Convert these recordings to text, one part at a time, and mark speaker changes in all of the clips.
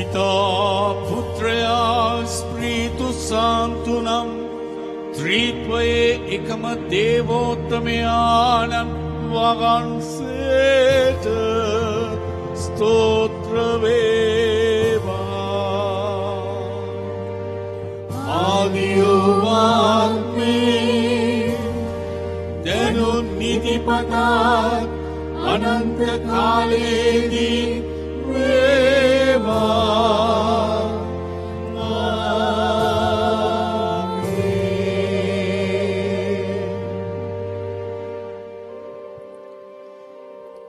Speaker 1: पिता पुत्रया स्प्रीतु सान्तुनं त्रित्वये एकम देवोत्तमयानं वහන්සේට स्तोत्र වේවා ආදියෝවාන්මේ දනුන් නිතිපතා අනන්ත කාලයේදී වේවා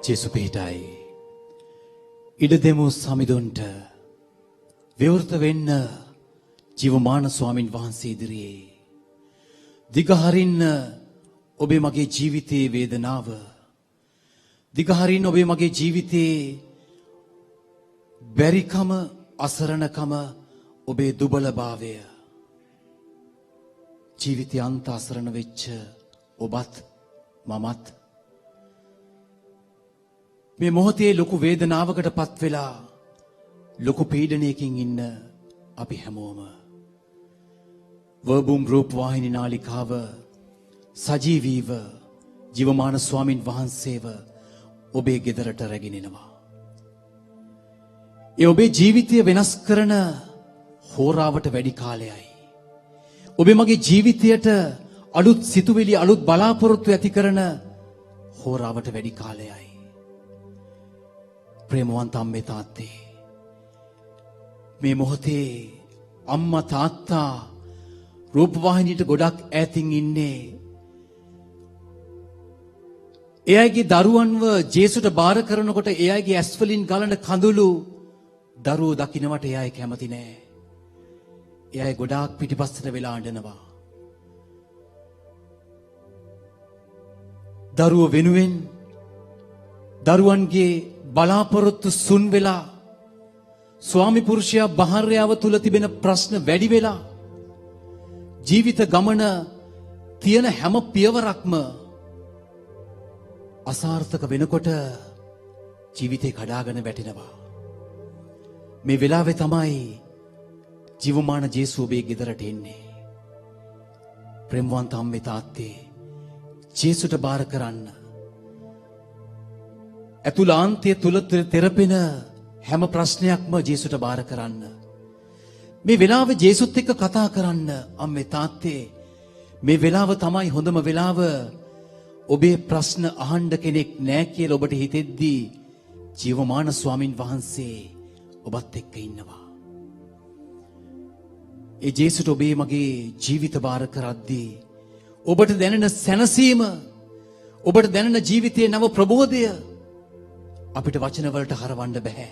Speaker 2: ජේසු පිටයි ඉඩ දෙමු සමිඳුන්ට විවෘත වෙන්න ජීවමාන ස්වාමින් වහන්සේ ඉදිරියේ දිගහරින්න ඔබේ මගේ ජීවිතයේ වේදනාව දිගහරින්න ඔබේ මගේ ජීවිතයේ බැරිකම අසරණකම ඔබේ දුබලභාවය ජීවිතය අන්ත අසරණ වෙච්ච ඔබත් මමත් මේ මොහොතේ ලොකු වේදනාවකට පත් වෙලා ලොකු පීඩනයකින් ඉන්න අපි හැමෝම වර්බුම් ගෲප් වාහිනී නාලිකාව සජීවීව ජීවමාන ස්වාමින් වහන්සේව ඔබේ ගෙදරට රැගෙන එනවා. ඒ ඔබේ ජීවිතය වෙනස් කරන හෝරාවට වැඩි කාලයයි. ඔබේ මගේ ජීවිතයට අලුත් සිතුවිලි අලුත් බලාපොරොත්තු ඇති කරන හෝරාවට වැඩි කාලයයි. ප්‍රේමවන්ත අම්මේ තාත්තේ මේ මොහොතේ අම්මා තාත්තා රූපවාහිනියට ගොඩක් ඈතින් ඉන්නේ. ඒ අයගේ දරුවන්ව ජේසුට බාර කරනකොට ඒ අයගේ ඇස් වලින් ගලන කඳුළු දරුවෝ දකින්නට ඒ අය කැමති නෑ. ඒ අය ගොඩාක් පිටිපස්සට වෙලා අඬනවා. දරුවෝ වෙනුවෙන් දරුවන්ගේ බලාපොරොත්තු සුන් වෙලා ස්වාමි පුරුෂයා භාර්යාව තුල තිබෙන ප්‍රශ්න වැඩි වෙලා ජීවිත ගමන තියෙන හැම පියවරක්ම අසාර්ථක වෙනකොට ජීවිතේ කඩාගෙන වැටෙනවා. මේ වෙලාවේ තමයි ජීවමාන ජේසු ඔබේ ගෙදරට එන්නේ. ප්‍රේමවන්ත අම්මේ තාත්තේ ජේසුට බාර කරන්න. ඇතුළාන්තය තුල තෙරපෙන හැම ප්‍රශ්නයක්ම ජේසුට බාර කරන්න. මේ වෙලාව ජේසුත් එක්ක කතා කරන්න අම්මේ තාත්තේ. මේ වෙලාව තමයි හොඳම වෙලාව. ඔබේ ප්‍රශ්න අහන්න කෙනෙක් නැහැ කියලා ඔබට හිතෙද්දී ජීවමාන ස්වාමින් වහන්සේ ඔබත් එක්ක ඉන්නවා. ඒ ජේසුට ඔබේ මගේ ජීවිත බාර කරද්දී ඔබට දැනෙන සැනසීම ඔබට දැනෙන ජීවිතයේ නව ප්‍රබෝධය අපිට වචන වලට හරවන්න බෑ.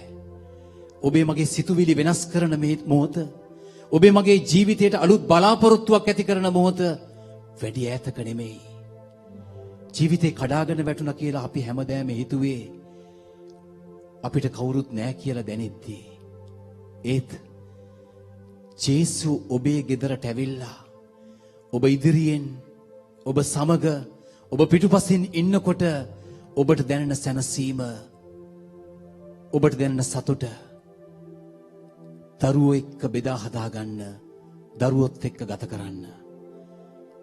Speaker 2: ඔබේ මගේ සිතුවිලි වෙනස් කරන මේ මොහොත ඔබේ මගේ ජීවිතයට අලුත් බලාපොරොත්තුවක් ඇති කරන මොහොත වැඩි ඈතක නෙමෙයි. ජීවිතේ කඩාගෙන වැටුණා කියලා අපි හැමදාම හිතුවේ අපිට කවුරුත් නැහැ කියලා දැනෙද්දී ඒත් ජේසු ඔබේ ගෙදරට ඇවිල්ලා ඔබ ඉදිරියෙන් ඔබ සමග ඔබ පිටුපසින් ඉන්නකොට ඔබට දැනෙන සැනසීම ඔබට දැනෙන සතුට දරුවෝ එක්ක බෙදා හදා ගන්න දරුවොත් එක්ක ගත කරන්න.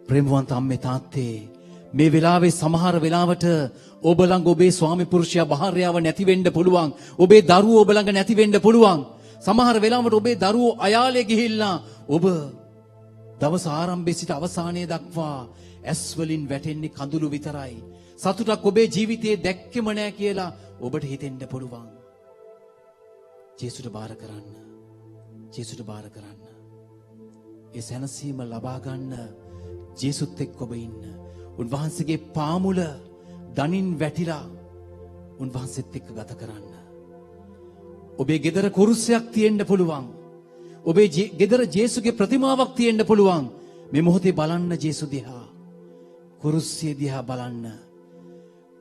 Speaker 2: ප්‍රේමවන්ත අම්මේ තාත්තේ මේ වෙලාවේ සමහර වෙලාවට ඔබ ළඟ ඔබේ ස්වාමි පුරුෂයා භාර්යාව නැති වෙන්න පුළුවන්. ඔබේ දරුවෝ ඔබ ළඟ නැති වෙන්න පුළුවන්. සමහර වෙලාවට ඔබේ දරුවෝ අයාලේ ගිහිල්ලා ඔබ දවස ආරම්භයේ සිට අවසානයේ දක්වා ඇස් වලින් වැටෙන්නේ කඳුළු විතරයි. සතුටක් ඔබේ ජීවිතයේ දැක්කෙම නැහැ කියලා ඔබට හිතෙන්න පුළුවන්. ජේසුට බාර කරන්න. ජේසුට බාර කරන්න. ඒ සැනසීම ලබා ගන්න ජේසුත් එක්ක ඔබ ඉන්න. උන්වහන්සේගේ පාමුල දනින් වැටිලා උන්වහන්සේත් එක්ක ගත කරන්න. ඔබේ ගෙදර කුරුස්සයක් තියෙන්න පුළුවන්. ඔබේ ගෙදර ජේසුගේ ප්‍රතිමාවක් තියෙන්න පුළුවන්. මේ මොහොතේ බලන්න ජේසු දිහා. කුරුස්සිය දිහා බලන්න.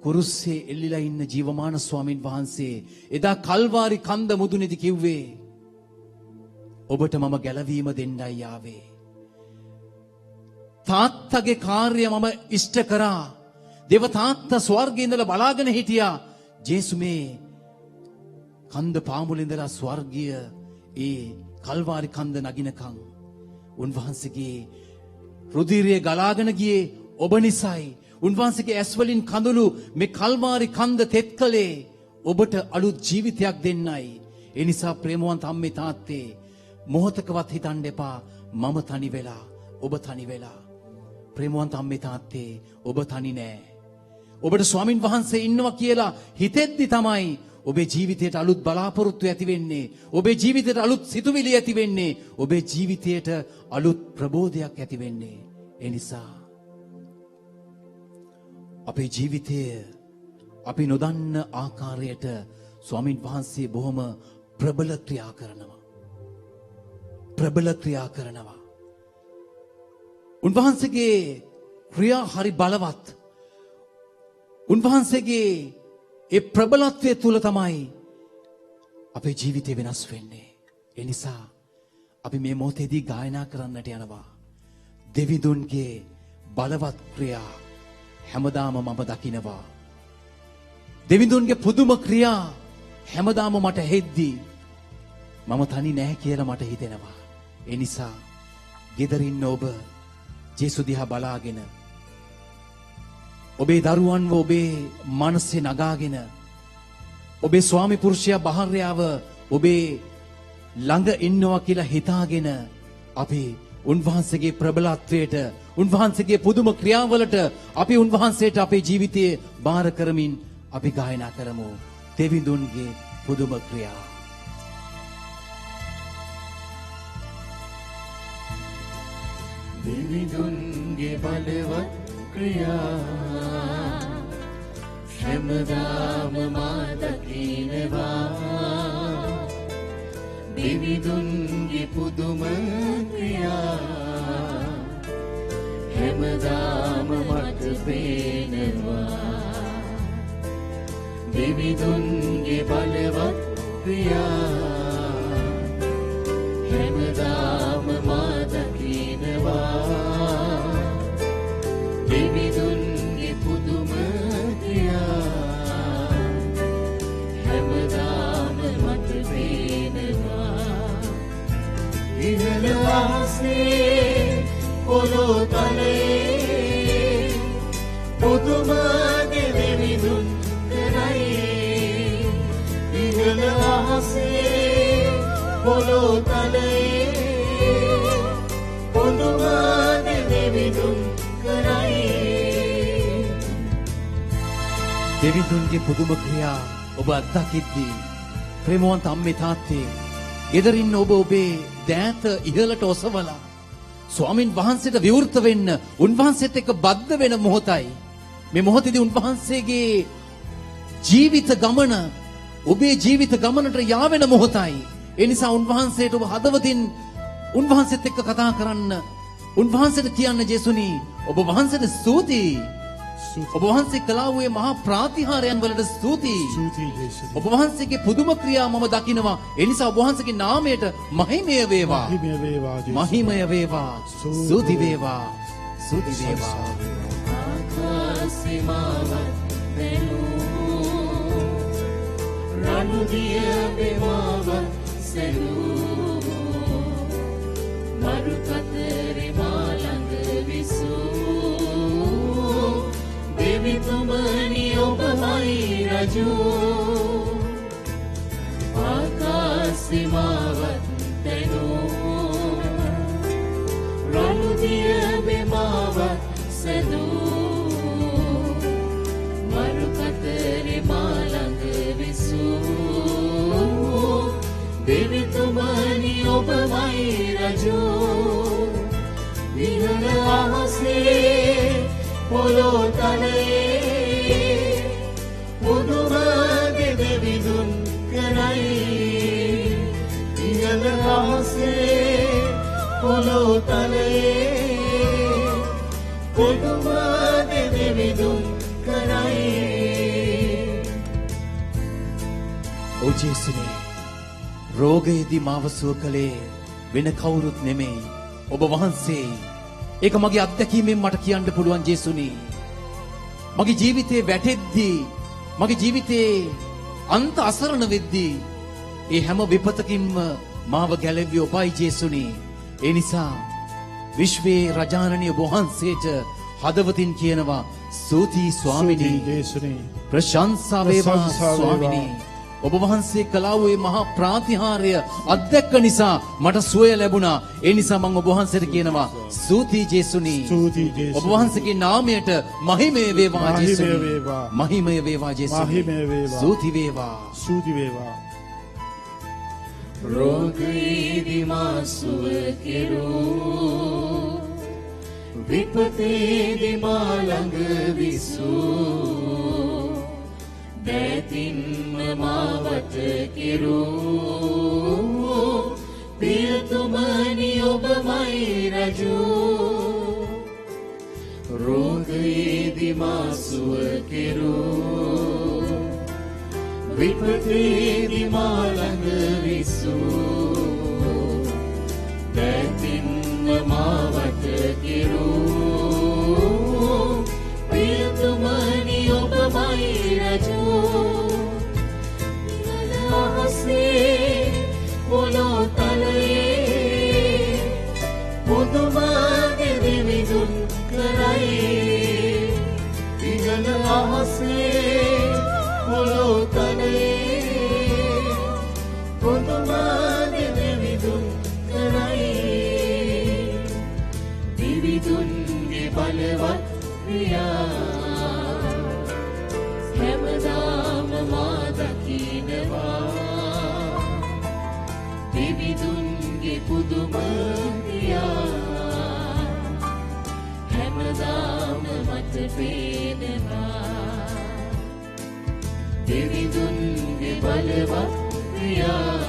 Speaker 2: කුරුස්සේ එල්ලිලා ඉන්න ජීවමාන ස්වාමින් වහන්සේ එදා කල්වාරි කන්ද මුදුනේදී කිව්වේ ඔබට මම ගැලවීම දෙන්නයි ආවේ. තාත්තගේ කාර්යය මම ඉෂ්ට කරා. දේව තාත්තා ස්වර්ගයේ ඉඳලා බලාගෙන හිටියා. ජේසු මේ කන්ද පාමුලේ ඉඳලා ස්වර්ගීය ඒ කල්වාරි කන්ද නගිනකම් උන්වහන්සේගේ රුධිරය ගලාගෙන ගියේ ඔබ නිසායි. උන්වහන්සේගේ ඇස් වලින් කඳුළු මේ කල්වාරි කන්ද තෙත් කළේ ඔබට අලුත් ජීවිතයක් දෙන්නයි. ඒ නිසා ප්‍රේමවන්ත අම්මේ තාත්තේ මොහොතකවත් හිතන්න එපා මම තනි වෙලා ඔබ තනි වෙලා. ප්‍රේමවන්ත අම්මේ තාත්තේ ඔබ තනි නෑ. ඔබට ස්වාමින් වහන්සේ ඉන්නවා කියලා හිතෙද්දි තමයි ඔබේ ජීවිතයට අලුත් බලාපොරොත්තු ඇති වෙන්නේ. ඔබේ ජීවිතයට අලුත් සිතුවිලි ඇති වෙන්නේ. ඔබේ ජීවිතයට අලුත් ප්‍රබෝධයක් ඇති වෙන්නේ. ඒ නිසා අපේ ජීවිතය අපි නොදන්න ආකාරයට ස්වාමින් වහන්සේ බොහොම ප්‍රබල ක්‍රියා කරනවා. ප්‍රබල ක්‍රියා කරනවා. උන්වහන්සේගේ ක්‍රියා හරි බලවත්. උන්වහන්සේගේ ඒ ප්‍රබලත්වය තුල තමයි අපේ ජීවිතය වෙනස් වෙන්නේ. ඒ නිසා අපි මේ මොහොතේදී ගායනා කරන්නට යනවා. දෙවිඳුන්ගේ බලවත් ක්‍රියා හැමදාම මම දකිනවා. දෙවිඳුන්ගේ පුදුම ක්‍රියා හැමදාම මට හෙද්දී මම තනි නැහැ කියලා මට හිතෙනවා. ඒ නිසා ගෙදරින් ඔබ ජේසුස් දිහා බලාගෙන ඔබේ දරුවන්ව ඔබේ මනසේ නගාගෙන ඔබේ ස්වාමි පුරුෂයා භාර්යාව ඔබේ ළඟ ඉන්නවා කියලා හිතාගෙන අපි උන්වහන්සේගේ ප්‍රබලත්වයට උන්වහන්සේගේ පුදුම ක්‍රියාවලට අපි උන්වහන්සේට අපේ ජීවිතයේ බාර කරමින් අපි ගායනා කරමු. දෙවිඳුන්ගේ පුදුම ක්‍රියා.
Speaker 1: දෙවිඳුන්ගේ බලවත් ක්‍රියා හැමදාම මා දකිනවා. දෙවිඳුන්ගේ පුදුම ක්‍රියා හැමදාම මට පේනවා. දෙවිඳුන්ගේ බලවත් ක්‍රියා හැමදාම මා දකිනවා. දෙවිඳුන්ගේ පුදුම ක්‍රියා හැමදාම මට පේනවා. ඉහළ ආසේ පොළොව තලයේ පුදුම දෙවිඳුන් කරයි. ඉහළ ආසේ පොළොව තලයේ පුදුම දෙවිඳුන් කරයි.
Speaker 2: දෙවිඳුන්ගේ පුදුම ක්‍රියා ඔබ අත්දකිද්දී ප්‍රේමවන්ත අම්මේ තාත්තේ ගෙදරින් ඔබ ඔබේ දෑත ඉහළට ඔසවලා ස්වාමින් වහන්සේට විවෘත වෙන්න උන්වහන්සේත් එක්ක බද්ධ වෙන මොහොතයි. මේ මොහොතේදී උන්වහන්සේගේ ජීවිත ගමන ඔබේ ජීවිත ගමනට යාවෙන මොහොතයි. ඒ නිසා උන්වහන්සේට ඔබ හදවතින් උන්වහන්සේත් එක්ක කතා කරන්න උන්වහන්සේට කියන්න ජේසුනි ඔබ වහන්සේට ස්තුතියි. ඔබ වහන්සේ කළා වූ මහා ප්‍රාතිහාරයන් වලට ස්තුතියි. ඔබ වහන්සේගේ පුදුම ක්‍රියා මම දකිනවා. ඒ නිසා ඔබ වහන්සේගේ නාමයට මහිමය වේවා. මහිමය වේවා. ස්තුති වේවා. ස්තුති වේවා.
Speaker 1: ආකාශමාවත් පෙනූ රණුදිය වේවාවත් සෙනූ මරු කතරේ මාළඟ විසූ දෙවිතුමනි ඔබමයි රජු. ආකාශමාවත් පෙනූ රණුදිය වේවාවත් සෙනූ මරු කතරේ මාළඟ විසූ දෙවිතුමනි ඔබමයි රජු. විහළ ආසේ පොළොව තලයේ පුදුම දෙවිඳුන් කරයි. විහළ ආසේ පොළොව තලයේ පුදුම දෙවිඳුන් කරයි.
Speaker 2: ඔව් ජේසුනේ රෝගයේදී මාව සුව කළේ වෙන කවුරුත් නෙමෙයි ඔබ වහන්සේ. ඒක මගේ අත්දැකීමෙන් මට කියන්න පුළුවන් ජේසුනි. මගේ ජීවිතේ වැටෙද්දී මගේ ජීවිතේ අන්ත අසරණ වෙද්දී ඒ හැම විපතකින්ම මාව ගැලෙව්වේ ඔබයි ජේසුනි. ඒ නිසා විශ්වයේ රජාණනිය වහන්සේට හදවතින් කියනවා ස්තුතියි ස්වාමිනී.
Speaker 3: ජේසුනේ
Speaker 2: ප්‍රශංසා වේවා
Speaker 3: ප්‍රශංසා වේවා.
Speaker 2: ස්වාමිනී. ඔබ වහන්සේ කළා වූ මේ මහා ප්‍රාතිහාර්ය අත්දැක්ක නිසා මට සුවය ලැබුණා. ඒ නිසා මම ඔබ වහන්සේට කියනවා ස්තුතියි ජේසුනි.
Speaker 3: ස්තුතියි ජේසුනේ.
Speaker 2: ඔබ වහන්සේගේ නාමයට මහිමය වේවා
Speaker 3: මහිමය
Speaker 2: ජේසුනි.
Speaker 3: වේවා.
Speaker 2: මහිමය වේවා ජේසුනි.
Speaker 3: මහිමය වේවා.
Speaker 2: ස්තුති වේවා.
Speaker 3: ස්තුති වේවා.
Speaker 1: රෝගීදි මාසුව කෙරූ විපතේදි මා ළඟ විසූ දැතින්ම මාවට කෙරූ පියතුමනි ඔබමයි රජු රෝගීදි මාසුව කෙරූ විපතේදි මා ළඟ විසූ දැතින්ම මාවට කෙරූ පියතුමනි ඔබමයි රජු අහසේ පොළොව තලයේ පුදුමාගේ විවිධුන් කරයි ඉහළ අහසේ පොළොව තලයේ පුදුමාගේ විවිධුන් කරයි විවිධුන්ගේ බලවත් ක්‍රියා හැමදාම මා දකිනවා විවිධුන්ගේ පුදුම ක්‍රියා හැමදාම මට පේනවා විවිධුන්ගේ බලවත් ක්‍රියා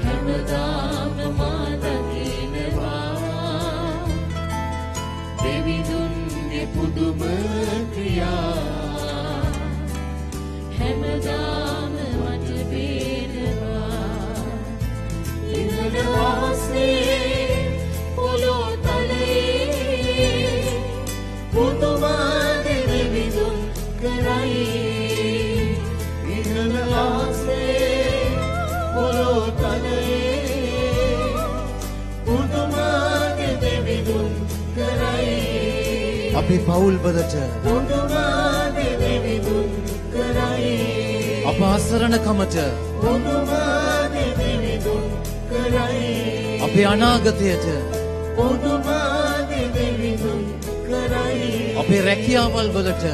Speaker 1: හැමදාම මා දකිනවා විවිධුන්ගේ පුදුම ක්‍රියා හැමදාම මට පේනවා ඉහළ වාසේ පොළොව තලයේ පුදුමාගේ විවිධුන් කරයි ඉහළ වාසේ පොළොව තලයේ පුදුමාගේ විවිධුන් කරයි
Speaker 2: අපේ පවුල්වලට
Speaker 1: පුදුමාගේ විවිධුන් කරයි
Speaker 2: අප අසරණකමට
Speaker 1: පුදුමාගේ විවිධුන් කරයි
Speaker 2: අපේ අනාගතයට
Speaker 1: පුදුමාගේ විවිධුන් කරයි
Speaker 2: අපේ රැකියාවල් වලට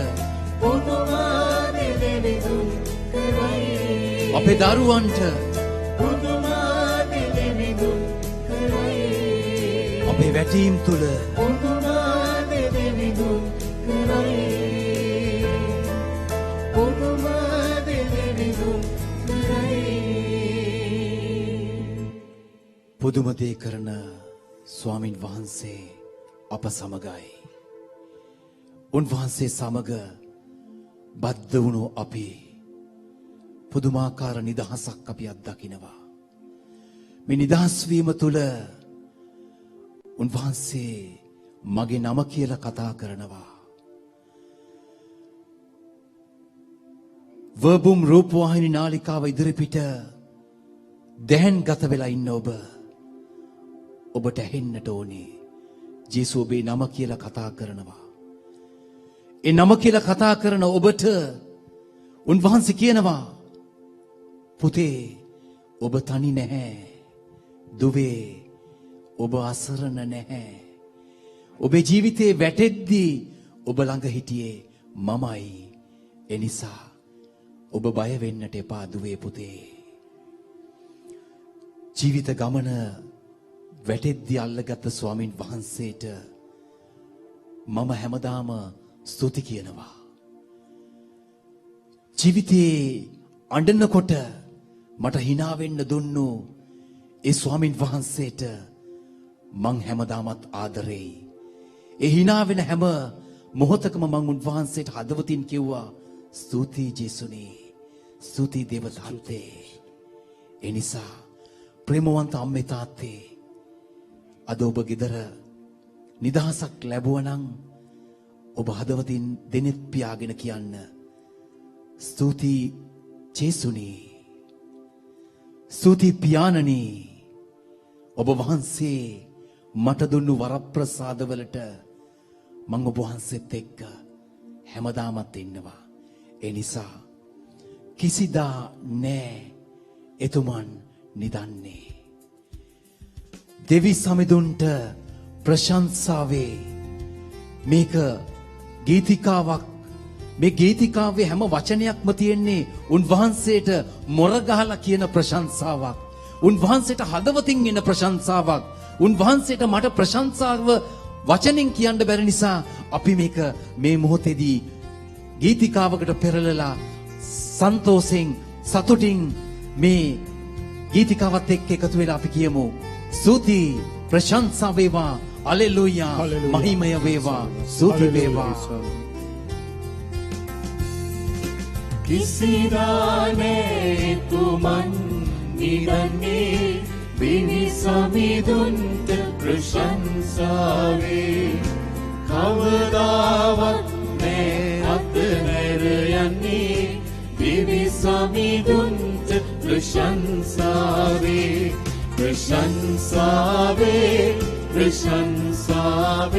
Speaker 1: පුදුමාගේ විවිධුන් කරයි
Speaker 2: අපේ දරුවන්ට
Speaker 1: පුදුමාගේ විවිධුන් කරයි
Speaker 2: අපේ වැටීම් තුල
Speaker 1: පුදුමාගේ විවිධුන් කරයි පුදුමාගේ විවිධුන් කරයි
Speaker 2: පුදුම දේ කරන ස්වාමින් වහන්සේ අප සමගයි. උන්වහන්සේ සමග බද්ධ වුණු අපි පුදුමාකාර නිදහසක් අපි අත්දකිනවා. මේ නිදහස් වීම තුල උන්වහන්සේ මගේ නම කියලා කතා කරනවා. වර්බුම් රූපවාහිනී නාලිකාව ඉදිරිපිට දැන් ගත වෙලා ඉන්න ඔබට ඇහෙන්නට ඕනේ ජේසුස් ඔබේ නම කියලා කතා කරනවා. ඒ නම කියලා කතා කරන ඔබට උන්වහන්සේ කියනවා පුතේ ඔබ තනි නැහැ. දුවේ ඔබ අසරණ නැහැ. ඔබේ ජීවිතේ වැටෙද්දී ඔබ ළඟ හිටියේ මමයි. එනිසා ඔබ බය වෙන්නට එපා දුවේ පුතේ. ජීවිත ගමන වැටෙද්දී අල්ලගත් ස්වාමින් වහන්සේට මම හැමදාම ස්තුති කියනවා. ජීවිතේ අඬනකොට මට hina වෙන්න දුන්නු ඒ ස්වාමින් වහන්සේට මං හැමදාමත් ආදරෙයි. ඒ hina වෙන හැම මොහොතකම මං උන්වහන්සේට හදවතින් කිව්වා ස්තුතියි ජේසුනි. ස්තුතියි දේවතාත්තේ. ඒ නිසා ප්‍රේමවන්ත අම්මේ තාත්තේ අද ඔබ ගෙදර නිදහසක් ලැබුවා නම් ඔබ හදවතින් දෙනෙත් පියාගෙන කියන්න ස්තුතියි ජේසුනි. ස්තුති පියාණනි ඔබ වහන්සේ මට දුන්නු වරප්‍රසාදවලට මම ඔබ වහන්සේත් එක්ක හැමදාමත් ඉන්නවා. ඒ නිසා කිසිදා නෑ එතුමන් නිදන්නේ. දෙවි සමිඳුන්ට ප්‍රශංසාවේ මේක ගීතිකාවක්. මේ ගීතිකාවේ හැම වචනයක්ම තියෙන්නේ උන්වහන්සේට මොර ගහලා කියන ප්‍රශංසාවක්. උන්වහන්සේට හදවතින් එන ප්‍රශංසාවක්. උන්වහන්සේට මට ප්‍රශංසාව වචනෙන් කියන්න බැරි නිසා අපි මේක මේ මොහොතේදී ගීතිකාවකට පෙරලලා සන්තෝෂෙන් සතුටින් මේ ගීතිකාවත් එක්ක එකතු වෙලා අපි කියමු. ස්තුති ප්‍රශංසා වේවා. හලෙලූයා. මහිමය වේවා. ස්තුති වේවා.
Speaker 1: කිසිදානේ තුමන් නිදන්නේ දිවි සමිඳුන්ට ප්‍රශංසාවේ කවදාවත් නෑ අතහැර යන්නේ දිවි සමිඳුන්ට ප්‍රශංසාවේ ප්‍රශංසාවේ ප්‍රශංසාවේ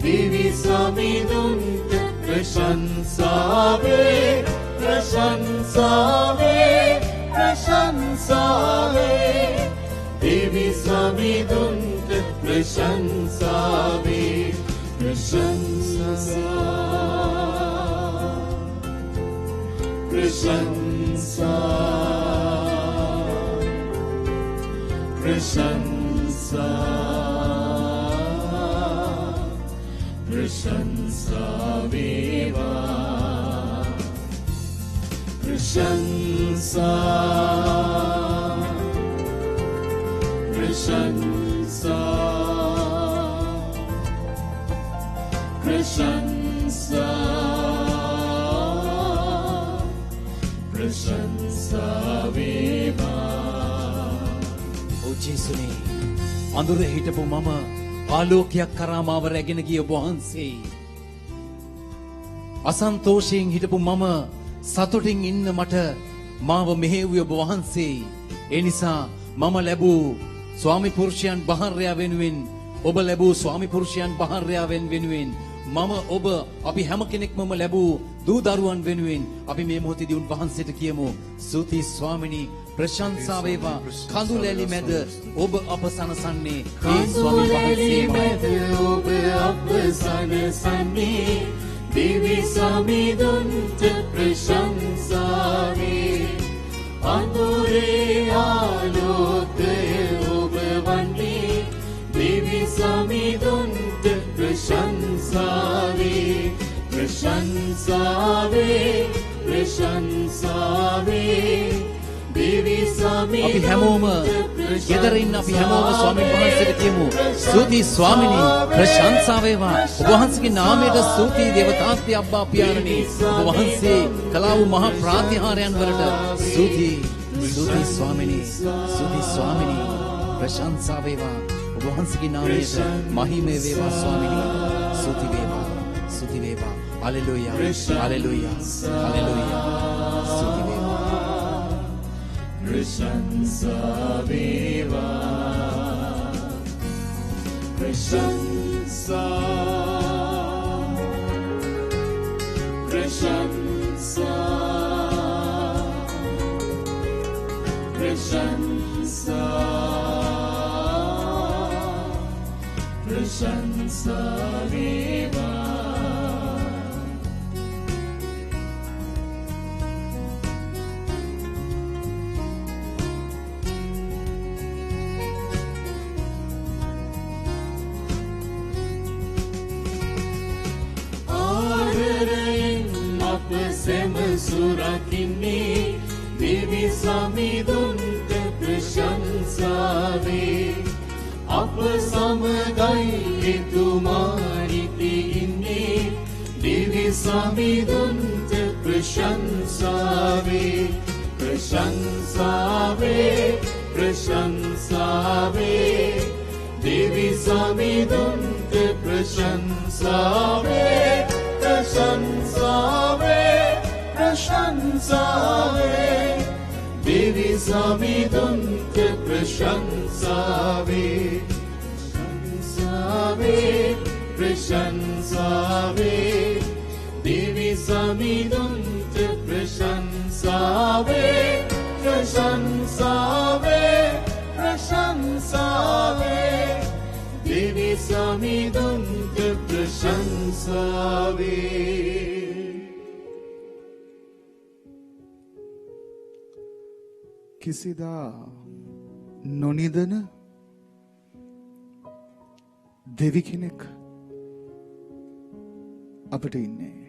Speaker 1: දිවි සමිඳුන්ට प्रशंसावे प्रशंसावे प्रशंसावे देवी समिधुन्त प्रशंसावे प्रशंसा प्रशंसा प्रशंसा प्रशंसा वेवा प्रशंसा प्रशंसा प्रशंसा प्रशंसा वेवा
Speaker 2: ओ जेसुනේ අඳුරේ හිටපු මම ආලෝකයක් කරා මාව රැගෙන ගිය ඔබ වහන්සේ අසන්තෝෂයෙන් හිටපු මම සතුටින් ඉන්න මට මාව මෙහෙව්වේ ඔබ වහන්සේ. ඒ නිසා මම ලැබූ ස්වාමි පුරුෂයන් බහර්යා වෙනුවෙන් ඔබ ලැබූ ස්වාමි පුරුෂයන් බහර්යා වෙනුවෙන් මම ඔබ අපි හැම කෙනෙක්ම ලැබූ දූ දරුවන් වෙනුවෙන් අපි මේ මොහොතේදී උන්වහන්සේට කියමු ස්තුති ස්වාමිනී ප්‍රශංසා වේවා. කඳුලැලි මැද ඔබ අප සනසන්නේ ඒ ස්වාමි වහන්සේමයි.
Speaker 1: ඔබ අප සනසන්නේ දිවි සමිඳුන්ට ප්‍රශංසාවේ අඳුරේ ආලෝකය ඔබ වන්නේ දිවි සමිඳුන්ට प्रशंसावे प्रशंसावे प्रशंसावे देवी समिधुन्त
Speaker 2: අපි හැමෝම ගෙදර ඉන්න අපි හැමෝම ස්වාමීන් වහන්සේට කියමු ස්තුති ස්වාමිනී ප්‍රශංසා වේවා. ඔබ වහන්සේගේ නාමයට ස්තුති දේවතාත්‍ය අබ්බා පියාණනි. ඔබ වහන්සේ කළා වූ මහා ප්‍රාතිහාර්යයන් වලට ස්තුති ස්තුති ස්වාමිනී ස්තුති ස්වාමිනී ප්‍රශංසා වේවා. ඔබ වහන්සේගේ නාමයට මහිමය වේවා ස්වාමිනී. ස්තුති වේවා ස්තුති වේවා. Hallelujah hallelujah hallelujah. ස්තුති වේවා.
Speaker 1: प्रशंसा वेवा प्रशंसा प्रशंसा प्रशंसा प्रशंसा वेवा सेम सुरकिन्ने देवी समिधुन्त प्रशंसावे आप समगाई तुम्हारी इन्ने देवी समिधुन्त प्रशंसावे प्रशंसावे प्रशंसावे देवी समिधुन्त प्रशंसावे प्रशंसावे प्रशंसावे देवी සමිඳුන්ට ප්‍රශංසාවේ ප්‍රශංසාවේ දෙවි සමිඳුන්ට ප්‍රශංසාවේ ප්‍රශංසාවේ ප්‍රශංසාවේ දෙවි සමිඳුන්ට ප්‍රශංසාවේ
Speaker 3: කිසිදා නොනිදන දෙවි කෙනෙක් අපට ඉන්නේ.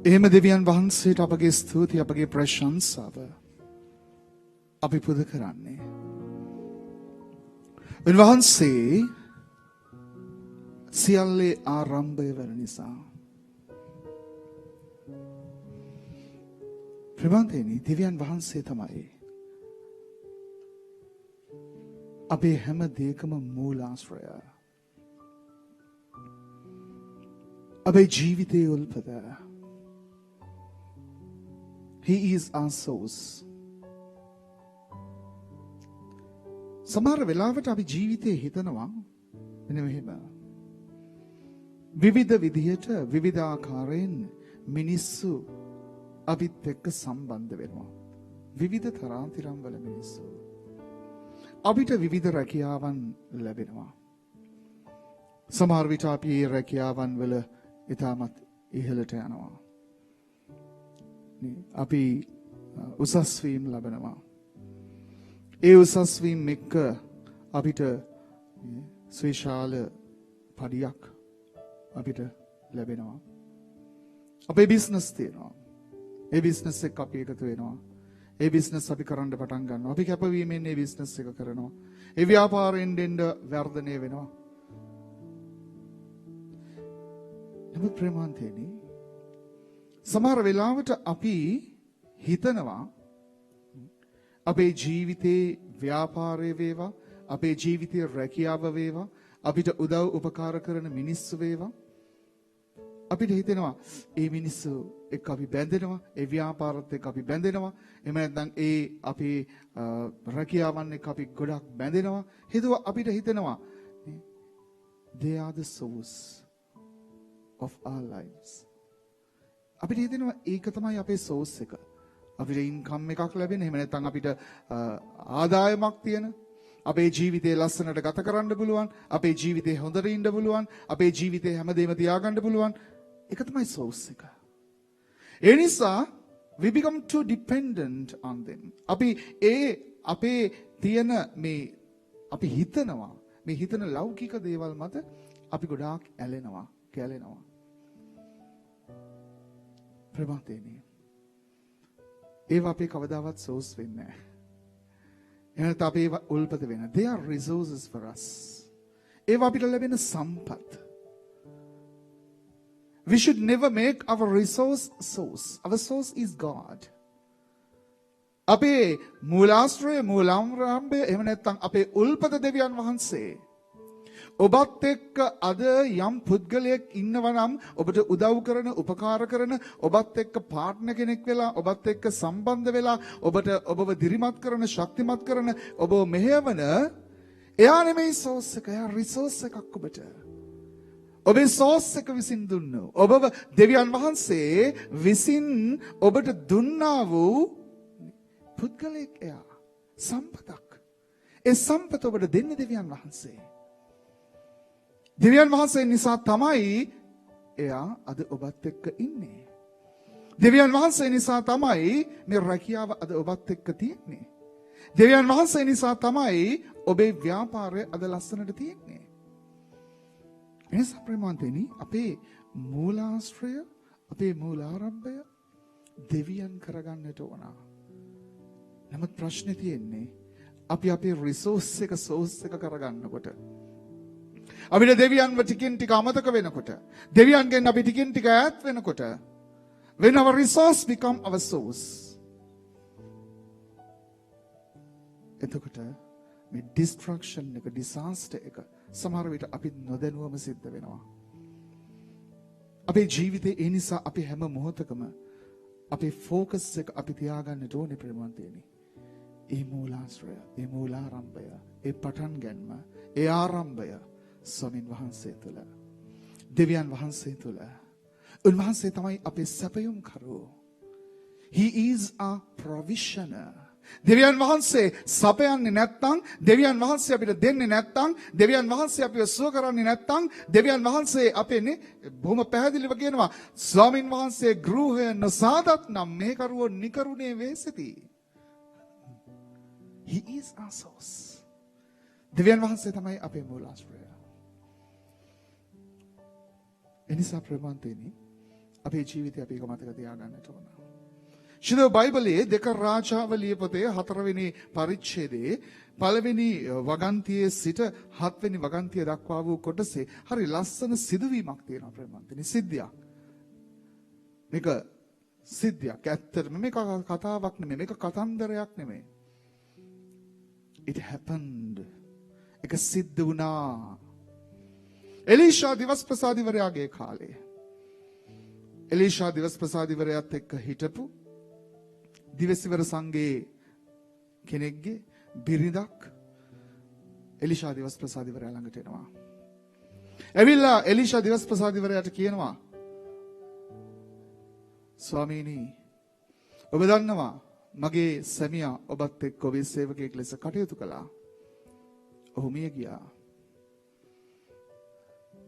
Speaker 3: එහෙම දෙවියන් වහන්සේට අපගේ ස්තුතිය අපගේ ප්‍රශංසාව අපි පුද කරන්නේ. උන්වහන්සේ සියල්ලේ ආරම්භය වන නිසා. ප්‍රබන්ධයනි දෙවියන් වහන්සේ තමයි අපේ හැම දෙයකම මූලාශ්‍රය. අපේ ජීවිතයේ උල්පත. He is our source. සමහර වෙලාවට අපි ජීවිතේ හිතනවා මෙන්න මෙහෙම. විවිධ විදිහට විවිධ ආකාරයෙන් මිනිස්සු අපිත් එක්ක සම්බන්ධ වෙනවා. විවිධ තරාතිරම් වල මිනිස්සු. අපිට විවිධ රැකියාවන් ලැබෙනවා. සමහර විට අපි ඒ රැකියාවන් වල ඉතාමත් ඉහළට යනවා. අපි උසස් වීම ලබනවා. ඒ උසස් වීම එක්ක අපිට ස්වේශාල පඩියක් අපිට ලැබෙනවා. අපේ බිස්නස් තියෙනවා. ඒ බිස්නස් එක අපි එකතු වෙනවා. ඒ බිස්නස් අපි කරන්න පටන් ගන්නවා. අපි කැපවීමෙන් ඒ බිස්නස් එක කරනවා. ඒ ව්‍යාපාරයෙන් දෙන්න වර්ධනය වෙනවා. නමුත් ප්‍රේමාන්තේනි සමහර වෙලාවට අපි හිතනවා අපේ ජීවිතේ ව්‍යාපාරය වේවා, අපේ ජීවිතේ රැකියාව වේවා, අපිට උදව් උපකාර කරන මිනිස්සු වේවා. අපිට හිතෙනවා ඒ මිනිස්සු එක්ක අපි බැඳෙනවා, ඒ ව්‍යාපාරත් එක්ක අපි බැඳෙනවා. එහෙම නැත්නම් ඒ අපේ රැකියාවන් එක්ක අපි ගොඩක් බැඳෙනවා. හිතුවා අපිට හිතෙනවා they are the source of our lives. අපිට හිතෙනවා ඒක තමයි අපේ source එක. අපිට ඉන්කම් එකක් ලැබෙන, එහෙම නැත්නම් අපිට ආදායමක් තියෙන, අපේ ජීවිතේ ලස්සනට ගත කරන්න පුළුවන්, අපේ ජීවිතේ හොඳට ඉන්න පුළුවන්, අපේ ජීවිතේ හැමදේම තියාගන්න පුළුවන්. ඒක තමයි source එක. ඒ නිසා we become too dependent on them. අපි අපේ තියෙන මේ අපි හිතනවා මේ හිතන ලෞකික දේවල් මත අපි ගොඩාක් ඇලෙනවා, කැලෙනවා. ප්‍රමාතේනේ. ඒවා අපේ කවදාවත් source වෙන්නේ නැහැ. එහෙනම් අපේ උල්පත වෙන. They are resources for us. ඒවා අපිට ලැබෙන සම්පත්. We should never make our resource source. Our source is God. අපේ මූලාශ්‍රය, මූලාරම්භය, එහෙම නැත්නම් අපේ උල්පත දෙවියන් වහන්සේ. ඔබත් එක්ක අද යම් පුද්ගලයෙක් ඉන්නවා නම් ඔබට උදව් කරන, උපකාර කරන, ඔබත් එක්ක පාර්ට්නර් කෙනෙක් වෙලා, ඔබත් එක්ක සම්බන්ධ වෙලා, ඔබව දිරිමත් කරන, ශක්තිමත් කරන, ඔබව මෙහෙවන එයා නෙමෙයි සෝස් එක, එයා රිසෝස් එකක් ඔබට. ඔබේ සෝස් එක විසින් දුන්නු. ඔබව දෙවියන් වහන්සේ විසින් ඔබට දුන්නා වූ පුද්ගලයෙක් එයා. සම්පතක්. ඒ සම්පත ඔබට දෙන්නේ දෙවියන් වහන්සේ. දෙවියන් වහන්සේ නිසා තමයි එයා අද ඔබත් එක්ක ඉන්නේ. දෙවියන් වහන්සේ නිසා තමයි මේ රැකියාව අද ඔබත් එක්ක තියෙන්නේ. දෙවියන් වහන්සේ නිසා තමයි ඔබේ ව්‍යාපාරය අද ලස්සනට තියෙන්නේ. එනිසා ප්‍රේමාන්තෙනි අපේ මූලාශ්‍රය, අපේ මූලාරම්භය දෙවියන් කරගන්නට ඕන. නමුත් ප්‍රශ්නේ තියෙන්නේ අපි අපේ රිසෝස් එක සෝස් එක කරගන්නකොට, අපිට දෙවියන්ව ටිකින් ටික අමතක වෙනකොට, දෙවියන්ගෙන් අපි ටිකින් ටික ඈත් වෙනකොට, when our resource become our source, එතකොට මේ destruction එක, disaster එක සමහර විට අපි නොදැනුවම සිද්ධ වෙනවා. අපේ ජීවිතේ ඒ නිසා අපි හැම මොහොතකම අපේ ෆෝකස් එක අපි තියාගන්න ඕනේ ප්‍රේමවන්තයනි. ඒ මූලාශ්‍රය, ඒ මූලාරම්භය, ඒ පටන් ගැනීම, ඒ ආරම්භය ස්වාමින් වහන්සේ තුළ, දෙවියන් වහන්සේ තුළ. උන්වහන්සේ තමයි අපේ සැපයුම් කරුවෝ. He is our provisioner. දෙවියන් වහන්සේ සපයන්නේ නැත්නම්, දෙවියන් වහන්සේ අපිට දෙන්නේ නැත්නම්, දෙවියන් වහන්සේ අපිව සුව කරන්නේ නැත්නම්, දෙවියන් වහන්සේ අපේ බොහොම පැහැදිලිව කියනවා ස්වාමින් වහන්සේ ගෘහය නොසාදත් නම් මේ කරුවෝ නිකරුණේ වේසිති. He is our source. දෙවියන් වහන්සේ තමයි අපේ මූලාශ්‍රය. එනිසා ප්‍රේමවන්තයනි, අපේ ජීවිතය අපි එක මතක තියාගන්නට ඕන. ශිදව බයිබලයේ දෙක රාජාවලිය පොතේ 4 වෙනි පරිච්ඡේදයේ 1 වෙනි වගන්තියේ සිට 7 වෙනි වගන්තිය දක්වා වූ කොටසේ හරි ලස්සන සිදුවීමක් තියෙනවා ප්‍රේමවන්තනි. සිද්ධියක්. මේක සිද්ධියක්. ඇත්තටම මේක කතාවක් නෙමෙයි. මේක කතන්දරයක් නෙමෙයි. It happened. ඒක සිද්ධ වුණා. එලීෂා දිවස් ප්‍රසාදිවරයාගේ කාලේ. එලීෂා දිවස් ප්‍රසාදිවරයාත් එක්ක හිටපු දිවසිවර සංඝයේ කෙනෙක්ගේ බිරිඳක් එලීෂා දිවස් ප්‍රසාදිවරයා ළඟට එනවා. එවිලා එලීෂා දිවස් ප්‍රසාදිවරයාට කියනවා, ස්වාමීනි, ඔබ දන්නවා මගේ සැමියා ඔබත් එක්ක ඔබේ සේවකයෙක් ලෙස කටයුතු කළා. ඔහු මිය ගියා.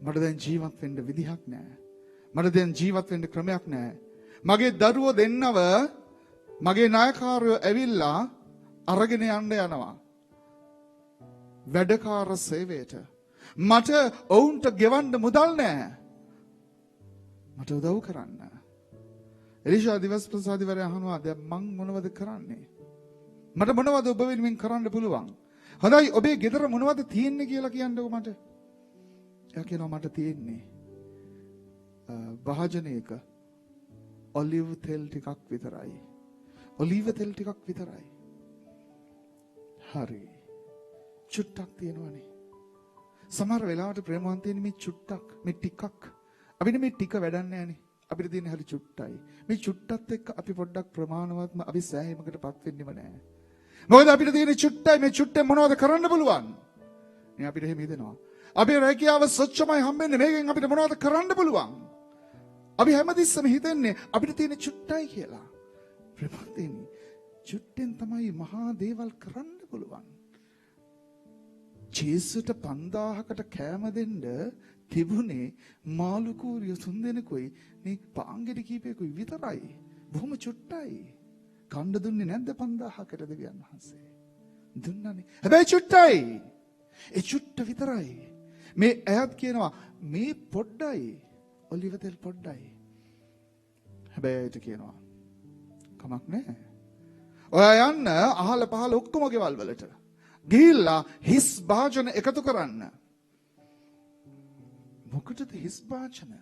Speaker 3: මට දැන් ජීවත් වෙන්න විදිහක් නැහැ. මට දැන් ජීවත් වෙන්න ක්‍රමයක් නැහැ. මගේ දරුවෝ දෙන්නව මගේ නායකයෝ ඇවිල්ලා අරගෙන යන්න යනවා වැඩකාර සේවයට. මට ඔවුන්ට ගෙවන්න මුදල් නැහැ. මට උදව් කරන්න. එලීෂා දිවස් ප්‍රසාදිවරයා අහනවා, දැන් මං මොනවද කරන්නේ? මට මොනවද ඔබ වෙනුවෙන් කරන්න පුළුවන්? හොඳයි, ඔබේ ගෙදර මොනවද තියෙන්නේ කියලා කියන්නකෝ මට. එයා කියනවා, මට තියෙන්නේ භාජනයක ඔලිව් තෙල් ටිකක් විතරයි. ඔලිව තෙල් ටිකක් විතරයි. හරි. චුට්ටක් තියෙනවනේ. සමහර වෙලාවට ප්‍රේමවන්තයනි, මේ චුට්ටක්, මේ ටිකක් අපිට මේ ටික වැඩක් නැහැනේ. අපිට තියෙන හරි චුට්ටයි. මේ චුට්ටත් එක්ක අපි පොඩ්ඩක් ප්‍රමාණවත්ම අපි සෑහීමකටපත් වෙන්නෙම නැහැ. මොකද අපිට තියෙන චුට්ටයි, මේ චුට්ටෙන් මොනවද කරන්න පුළුවන්? මේ අපිට එහෙම හිතෙනවා. අපේ රැකියාව ස්වච්ඡමයි හම්බෙන්නේ, මේකෙන් අපිට මොනවද කරන්න පුළුවන්? අපි හැමතිස්සෙම හිතන්නේ අපිට තියෙන චුට්ටයි කියලා. ප්‍රේමවන්තයනි, චුට්ටෙන් තමයි මහා දේවල් කරන්න පුළුවන්. ජේසුට 5000කට කෑම දෙන්න තිබුණේ මාළු කූරිය 3 දෙනෙකුයි මේ පාංගෙඩි කීපයකුයි විතරයි. බොහොම චුට්ටයි. කණ්ඩ දුන්නේ නැද්ද 5000කට දෙවියන් වහන්සේ? දුන්නානේ. හැබැයි චුට්ටයි. ඒ චුට්ට විතරයි. මේ ඇයත් කියනවා මේ පොඩ්ඩයි, ඔලිව තෙල් පොඩ්ඩයි. හැබැයි ඇයට කියනවා කමක් නැහැ. ඔයා යන්න අහල පහල ඔක්කොම ගෙවල් වලට ගිහිල්ලා හිස් භාජන එකතු කරන්න. මොකටද හිස් භාජන?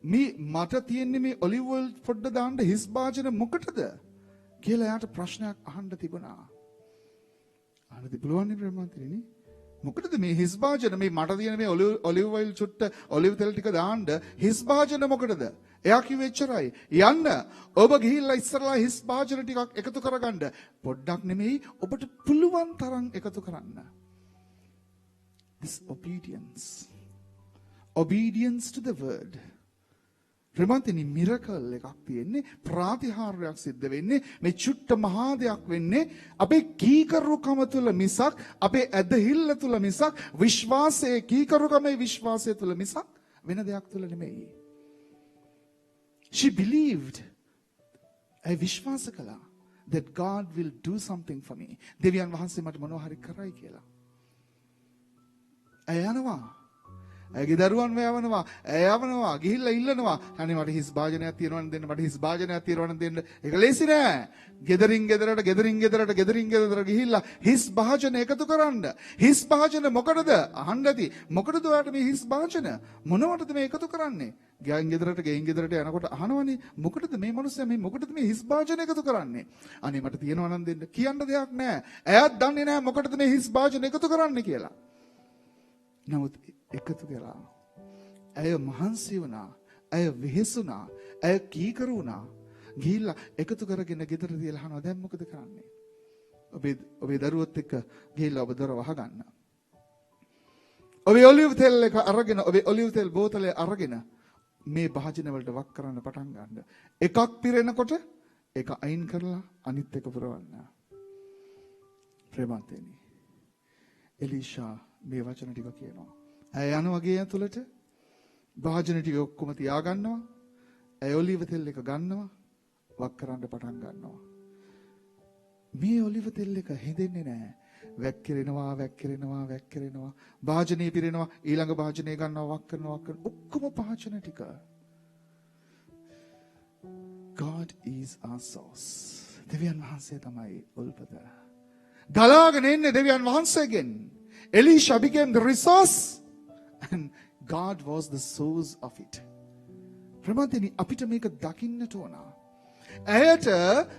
Speaker 3: මේ මට තියෙන්නේ මේ ඔලිව් ඔයිල් පොඩ්ඩ දාන්න හිස් භාජන මොකටද කියලා එයාට ප්‍රශ්නයක් අහන්න තිබුණා. අහන්න තිබුණානේ ප්‍රේමවන්තනි. මොකටද මේ හිස් භාජන, මේ මට තියෙන මේ ඔලිව් ඔයිල් චුට්ට ඔලිව් තෙල් ටික දාන්න හිස් භාජන මොකටද? එයා කිව්වේ එච්චරයි. යන්න ඔබ ගිහිල්ලා ඉස්සරලා හිස් භාජන ටිකක් එකතු කරගන්න. පොඩ්ඩක් නෙමෙයි, ඔබට පුළුවන් තරම් එකතු කරන්න. This obedience to the word. ප්‍රේමවන්තනි, මිරකල් එකක් තියෙන්නේ, ප්‍රාතිහාර්යයක් සිද්ධ වෙන්නේ, මේ චුට්ට මහා දෙයක් වෙන්නේ අපේ කීකරුකම තුල මිසක්, අපේ ඇදහිල්ල තුල මිසක්, විශ්වාසයේ කීකරුකමේ විශ්වාසය තුල මිසක් වෙන දෙයක් තුල නෙමෙයි. She believed. I විශ්වාස කළා that God will do something for me. දෙවියන් වහන්සේ මට මොනවා හරි කරයි කියලා. ඇය යනවා. ඇගේ දරුවන් යවනවා. ඇය යවනවා. ගිහිල්ලා ඉල්ලනවා. අනේ මට හිස් භාජනයක් තියෙනවනම් දෙන්න. මට හිස් භාජනයක් තියෙනවනම් දෙන්න. ඒක ලේසි නෑ. ගෙදරින් ගෙදරට ගිහිල්ලා හිස් භාජන එකතු කරන්න. හිස් භාජන මොකටද? අහන්න ඇති. මොකටද ඔයාලට මේ හිස් භාජන? මොනවටද මේ එකතු කරන්නේ? ගෙයින් ගෙදරට යනකොට අහනවනේ, මොකටද මේ මිනිස්සයා මේ මොකටද මේ හිස් භාජන එකතු කරන්නේ? අනේ මට තියෙනවනම් දෙන්න. කියන්න දෙයක් නෑ. එයාත් දන්නේ නෑ මොකටද මේ හිස් භාජන එකතු කරන්නේ කියලා. නමුත් එකතු කළා. ඇය මහන්සි වුණා. ඇය වෙහෙසුණා. ඇය කීකරු වුණා. ගිහිල්ලා එකතු කරගෙන ගෙදර තියලා අහනවා දැන් මොකද කරන්නේ? ඔබේ දරුවොත් එක්ක ගිහිල්ලා ඔබ දොර වහගන්න. ඔබේ ඔලිව් තෙල් එක අරගෙන ඔබේ ඔලිව් තෙල් බෝතලේ අරගෙන මේ භාජන වලට වක් කරන්න පටන් ගන්න. එකක් පිරෙනකොට ඒක අයින් කරලා අනිත් එක පුරවන්න. ප්‍රේමන්තේනි. එලීෂා මේ වචන ටික කියනවා. ඇය යනවා ගේ ඇතුළට භාජන ටික ඔක්කොම තියා ගන්නවා. ඇය ඔලිව් තෙල් එක ගන්නවා වක් කරන්න පටන් ගන්නවා. මේ ඔලිව් තෙල් එක හැදෙන්නේ නැහැ. වැක්කිරෙනවා. භාජනේ පිරෙනවා. ඊළඟ භාජනේ ගන්නවා වක් කරනවා ඔක්කොම භාජන ටික. God is our source. දෙවියන් වහන්සේ තමයි උල්පත. ගලාගෙන එන්නේ දෙවියන් වහන්සේගෙන්. Elisha became the resource and God was the source of it. ප්‍රමාදෙනි අපිට මේක දකින්නට ඕන. ඇයට